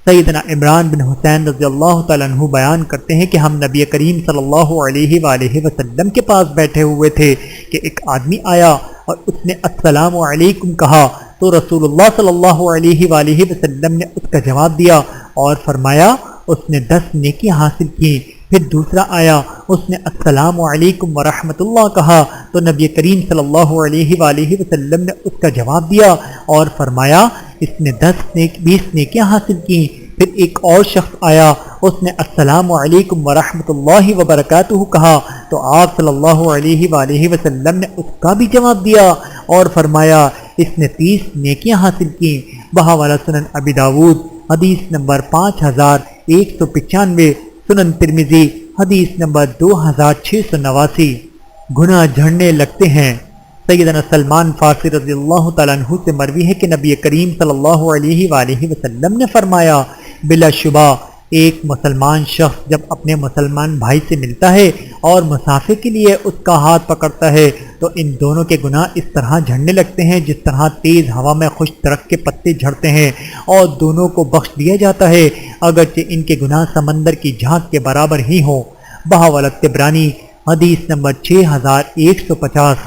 سیدنا عمران بن حسین رضی اللہ تعالیٰ عنہ بیان کرتے ہیں کہ ہم نبی کریم صلی اللہ علیہ وآلہ وسلم کے پاس بیٹھے ہوئے تھے کہ ایک آدمی آیا اور اس نے السلام علیکم کہا، تو رسول اللہ صلی اللہ علیہ وآلہ وسلم نے اس کا جواب دیا اور فرمایا اس نے 10 نیکیاں حاصل کی۔ پھر دوسرا آیا، اس نے السلام علیکم ورحمۃ اللہ کہا، تو نبی کریم صلی اللہ علیہ وآلہ وسلم نے اس کا جواب دیا اور فرمایا اس نے 20 نیکیاں حاصل کی۔ پھر ایک اور شخص آیا، اس نے السلام علیکم ورحمۃ اللہ وبرکاتہ کہا، تو آپ صلی اللہ علیہ وآلہ وسلم نے اس کا بھی جواب دیا اور فرمایا اس نے 30 نیکیاں حاصل کی۔ بحوالہ سنن ابی داود حدیث نمبر 5195، سنن ترمذی حدیث نمبر 2689۔ گناہ جھڑنے لگتے ہیں۔ سیدنا سلمان فارسی رضی اللہ تعالیٰ عنہ سے مروی ہے کہ نبی کریم صلی اللہ علیہ وآلہ وسلم نے فرمایا، بلا شبہ ایک مسلمان شخص جب اپنے مسلمان بھائی سے ملتا ہے اور مسافے کے لیے اس کا ہاتھ پکڑتا ہے تو ان دونوں کے گناہ اس طرح جھڑنے لگتے ہیں جس طرح تیز ہوا میں خشک درخت کے پتے جھڑتے ہیں، اور دونوں کو بخش دیا جاتا ہے اگرچہ ان کے گناہ سمندر کی جھاگ کے برابر ہی ہوں۔ بحوالہ طبرانی حدیث نمبر 6150۔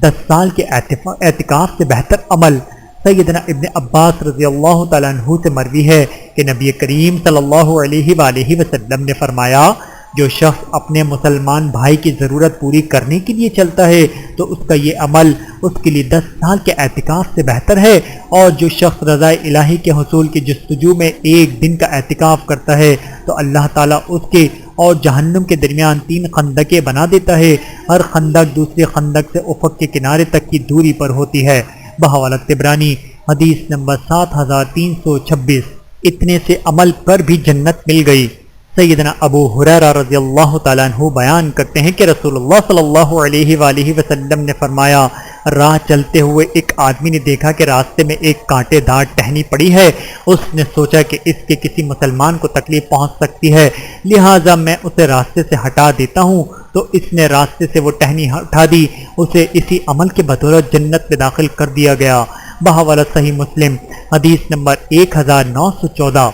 10 سال کے اعتکاف سے بہتر عمل۔ سیدنا ابن عباس رضی اللہ تعالیٰ عنہ سے مروی ہے کہ نبی کریم صلی اللہ علیہ وآلہ وسلم نے فرمایا، جو شخص اپنے مسلمان بھائی کی ضرورت پوری کرنے کے لیے چلتا ہے تو اس کا یہ عمل اس کے لیے 10 سال کے اعتکاف سے بہتر ہے، اور جو شخص رضا الہی کے حصول کی جستجو میں ایک دن کا اعتکاف کرتا ہے تو اللہ تعالیٰ اس کے اور جہنم کے درمیان 3 خندقیں بنا دیتا ہے، ہر خندق دوسرے خندق سے افق کے کنارے تک کی دوری پر ہوتی ہے۔ بحوالہ طبرانی حدیث نمبر 7326۔ اتنے سے عمل پر بھی جنت مل گئی۔ سیدنا ابو ہریرہ رضی اللہ تعالیٰ عنہ بیان کرتے ہیں کہ رسول اللہ صلی اللہ علیہ وآلہ وسلم نے فرمایا، راہ چلتے ہوئے ایک آدمی نے دیکھا کہ راستے میں ایک کانٹے دار ٹہنی پڑی ہے۔ اس نے سوچا کہ اس کے کسی مسلمان کو تکلیف پہنچ سکتی ہے، لہٰذا میں اسے راستے سے ہٹا دیتا ہوں، تو اس نے راستے سے وہ ٹہنی ہٹا دی، اسے اسی عمل کے بدولت جنت میں داخل کر دیا گیا۔ بحوالہ صحیح مسلم حدیث نمبر 1914۔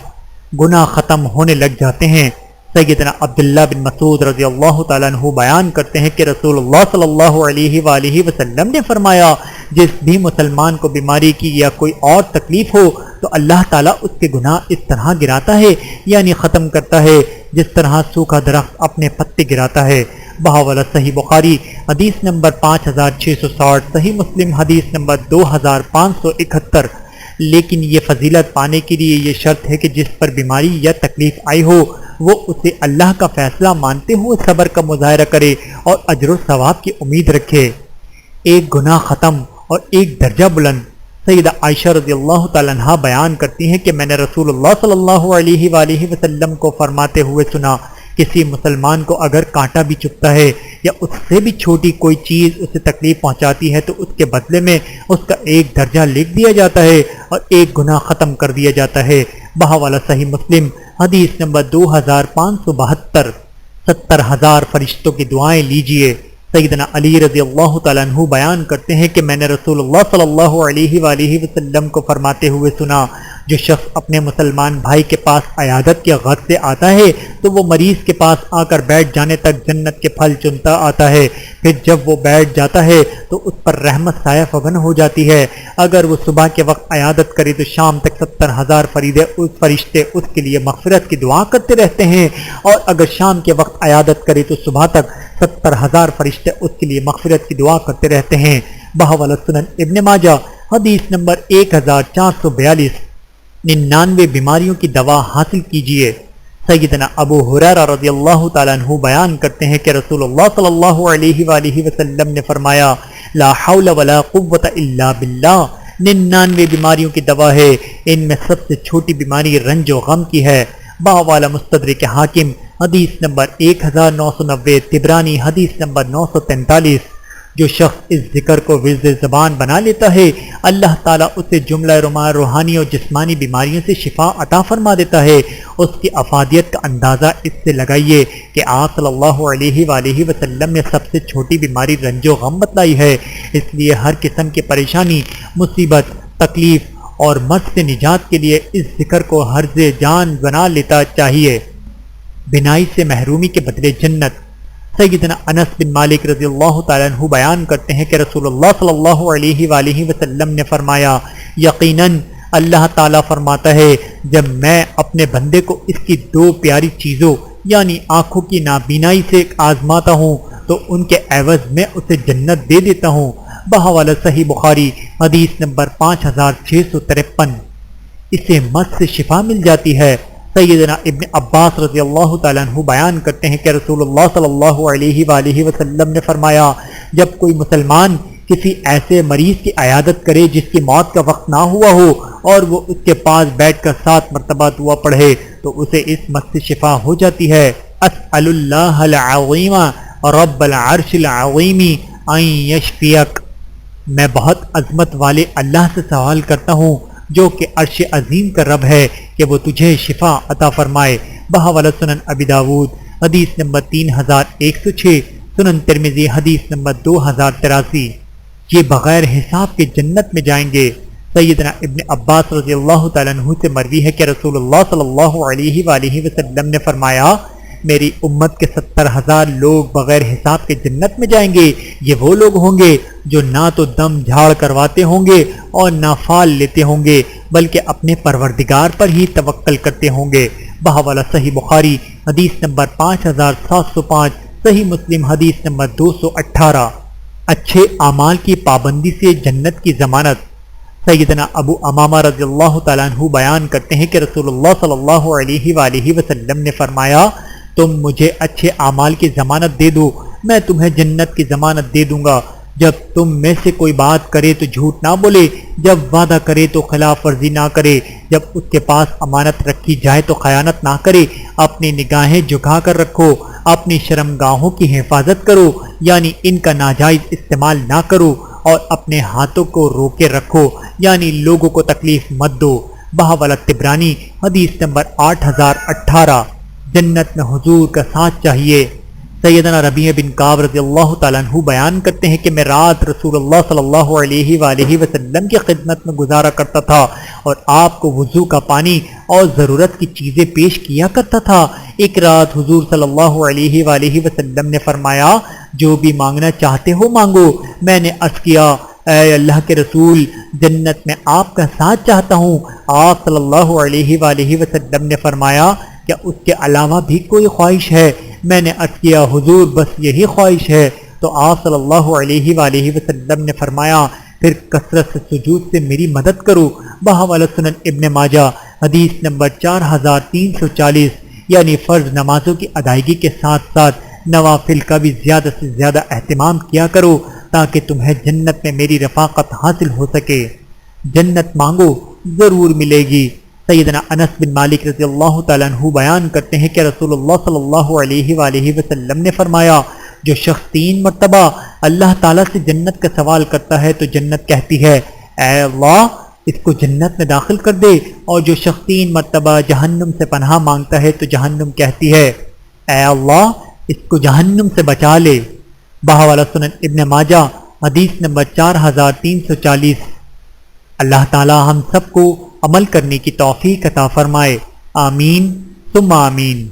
گناہ ختم ہونے لگ جاتے ہیں۔ سیدنا عبداللہ بن مسعود رضی اللہ تعالیٰ عنہ بیان کرتے ہیں کہ رسول اللہ صلی اللہ علیہ وآلہ وسلم نے فرمایا، جس بھی مسلمان کو بیماری کی یا کوئی اور تکلیف ہو تو اللہ تعالیٰ اس کے گناہ اس طرح گراتا ہے، یعنی ختم کرتا ہے جس طرح سوکھا درخت اپنے پتے گراتا ہے۔ بحوالہ صحیح بخاری حدیث نمبر 5660، صحیح مسلم حدیث نمبر 2571۔ لیکن یہ فضیلت پانے کے لیے یہ شرط ہے کہ جس پر بیماری یا تکلیف آئی ہو وہ اسے اللہ کا فیصلہ مانتے ہوئے صبر کا مظاہرہ کرے اور اجر و ثواب کی امید رکھے۔ ایک گناہ ختم اور ایک درجہ بلند۔ سیدہ عائشہ رضی اللہ تعالیٰ عنہ بیان کرتی ہیں کہ میں نے رسول اللہ صلی اللہ علیہ وآلہ وسلم کو فرماتے ہوئے سنا، کسی مسلمان کو اگر کانٹا بھی چبھتا ہے یا اس سے بھی چھوٹی کوئی چیز اسے تکلیف پہنچاتی ہے تو اس کے بدلے میں اس کا ایک درجہ لکھ دیا جاتا ہے اور ایک گناہ ختم کر دیا جاتا ہے۔ بحوالہ صحیح مسلم حدیث نمبر 2572۔ 70,000 فرشتوں کی دعائیں لیجئے۔ سیدنا علی رضی اللہ تعالیٰ عنہ بیان کرتے ہیں کہ میں نے رسول اللہ صلی اللہ علیہ وآلہ وسلم کو فرماتے ہوئے سنا، جو شخص اپنے مسلمان بھائی کے پاس عیادت کے غرض سے آتا ہے تو وہ مریض کے پاس آ کر بیٹھ جانے تک جنت کے پھل چنتا آتا ہے، پھر جب وہ بیٹھ جاتا ہے تو اس پر رحمت سایہ فگن ہو جاتی ہے۔ اگر وہ صبح کے وقت عیادت کرے تو شام تک 70,000 فرشتے اس کے لیے مغفرت کی دعا کرتے رہتے ہیں، اور اگر شام کے وقت عیادت کرے تو صبح تک 70,000 فرشتے اس کے لیے مغفرت کی دعا کرتے رہتے ہیں۔ بحوالہ سنن ابن ماجہ حدیث نمبر 1442۔ 99 بیماریوں کی دوا حاصل کیجئے۔ سیدنا ابو ہریرہ رضی اللہ تعالیٰ عنہ بیان کرتے ہیں کہ رسول اللہ صلی اللہ علیہ وآلہ وسلم نے فرمایا، لا حول ولا قوت الا باللہ، 99 بیماریوں کی دوا ہے، ان میں سب سے چھوٹی بیماری رنج و غم کی ہے۔ باوالا مستدرک حاکم حدیث نمبر 1990، طبرانی حدیث نمبر 943۔ جو شخص اس ذکر کو ورد زبان بنا لیتا ہے، اللہ تعالیٰ اسے جملہ روحانی اور جسمانی بیماریوں سے شفا عطا فرما دیتا ہے۔ اس کی افادیت کا اندازہ اس سے لگائیے کہ آپ صلی اللہ علیہ وآلہ وسلم نے سب سے چھوٹی بیماری رنج و غم بتلائی ہے۔ اس لیے ہر قسم کی پریشانی، مصیبت، تکلیف اور مرض سے نجات کے لیے اس ذکر کو حرز جان بنا لیتا چاہیے۔ بینائی سے محرومی کے بدلے جنت۔ سیدنا انس بن مالک رضی اللہ تعالیٰ عنہ بیان کرتے ہیں کہ رسول اللہ صلی اللہ علیہ وآلہ وسلم نے فرمایا، یقیناً اللہ تعالیٰ فرماتا ہے، جب میں اپنے بندے کو اس کی 2 پیاری چیزوں یعنی آنکھوں کی نابینائی سے آزماتا ہوں تو ان کے عوض میں اسے جنت دے دیتا ہوں۔ بحوالہ صحیح بخاری حدیث نمبر 5653۔ اسے مرض سے شفا مل جاتی ہے۔ سیدنا ابن عباس رضی اللہ تعالیٰ عنہ بیان کرتے ہیں کہ رسول اللہ صلی اللہ علیہ وآلہ وسلم نے فرمایا، جب کوئی مسلمان کسی ایسے مریض کی عیادت کرے جس کی موت کا وقت نہ ہوا ہو اور وہ اس کے پاس بیٹھ کر 7 مرتبہ دعا پڑھے تو اسے اس مرض سے شفا ہو جاتی ہے۔ اسأل اللہ العظیم رب العرش العظیم ان یشفیک، میں بہت عظمت والے اللہ سے سوال کرتا ہوں جو کہ عرش عظیم کا رب ہے کہ وہ تجھے شفا عطا فرمائے۔ بحوالہ سنن ابی داود حدیث نمبر 3106، سنن ترمذی حدیث نمبر 2083۔ یہ بغیر حساب کے جنت میں جائیں گے۔ سیدنا ابن عباس رضی اللہ تعالیٰ عنہ سے مروی ہے کہ رسول اللہ صلی اللہ علیہ وآلہ وسلم نے فرمایا، میری امت کے 70,000 لوگ بغیر حساب کے جنت میں جائیں گے۔ یہ وہ لوگ ہوں گے جو نہ تو دم جھاڑ کرواتے ہوں گے اور نہ فال لیتے ہوں گے بلکہ اپنے پروردگار پر ہی توکل کرتے ہوں گے۔ بحوالہ صحیح بخاری حدیث نمبر 5705، صحیح مسلم حدیث نمبر 218۔ اچھے اعمال کی پابندی سے جنت کی ضمانت۔ سیدنا ابو امامہ رضی اللہ تعالیٰ عنہ بیان کرتے ہیں کہ رسول اللہ صلی اللہ علیہ وآلہ وسلم نے فرمایا، تم مجھے اچھے اعمال کی ضمانت دے دو، میں تمہیں جنت کی ضمانت دے دوں گا۔ جب تم میں سے کوئی بات کرے تو جھوٹ نہ بولے، جب وعدہ کرے تو خلاف ورزی نہ کرے، جب اس کے پاس امانت رکھی جائے تو خیانت نہ کرے، اپنی نگاہیں جھکا کر رکھو، اپنی شرمگاہوں کی حفاظت کرو یعنی ان کا ناجائز استعمال نہ کرو، اور اپنے ہاتھوں کو روکے رکھو یعنی لوگوں کو تکلیف مت دو۔ بحوالہ طبرانی حدیث نمبر 8018۔ جنت میں حضور کا ساتھ چاہیے۔ سیدنا ربیع بن کعب رضی اللہ تعالیٰ عنہ بیان کرتے ہیں کہ میں رات رسول اللہ صلی اللہ علیہ وآلہ وسلم کی خدمت میں گزارا کرتا تھا اور آپ کو وضو کا پانی اور ضرورت کی چیزیں پیش کیا کرتا تھا۔ ایک رات حضور صلی اللہ علیہ وآلہ وسلم نے فرمایا، جو بھی مانگنا چاہتے ہو مانگو۔ میں نے عرض کیا، اے اللہ کے رسول، جنت میں آپ کا ساتھ چاہتا ہوں۔ آپ صلی اللہ علیہ وآلہ وسلم نے فرمایا، کیا اس کے علاوہ بھی کوئی خواہش ہے؟ میں نے عرض کیا، حضور بس یہی خواہش ہے۔ تو آپ صلی اللہ علیہ وآلہ وسلم نے فرمایا، پھر کثرت سے سجود سے میری مدد کرو۔ بحوالہ سنن ابن ماجہ حدیث نمبر 4340، یعنی فرض نمازوں کی ادائیگی کے ساتھ ساتھ نوافل کا بھی زیادہ سے زیادہ اہتمام کیا کرو تاکہ تمہیں جنت میں میری رفاقت حاصل ہو سکے۔ جنت مانگو ضرور ملے گی۔ سیدنا انس بن مالک رضی اللہ تعالیٰ عنہ بیان کرتے ہیں کہ رسول اللہ صلی اللہ علیہ وآلہ وسلم نے فرمایا، جو شخص 3 مرتبہ اللہ تعالیٰ سے جنت کا سوال کرتا ہے تو جنت کہتی ہے، اے اللہ اس کو جنت میں داخل کر دے، اور جو شخص 3 مرتبہ جہنم سے پناہ مانگتا ہے تو جہنم کہتی ہے، اے اللہ اس کو جہنم سے بچا لے۔ بحوالہ سنن ابن ماجہ حدیث نمبر 4340۔ اللہ تعالی ہم سب کو عمل کرنے کی توفیق عطا فرمائے، آمین ثم آمین۔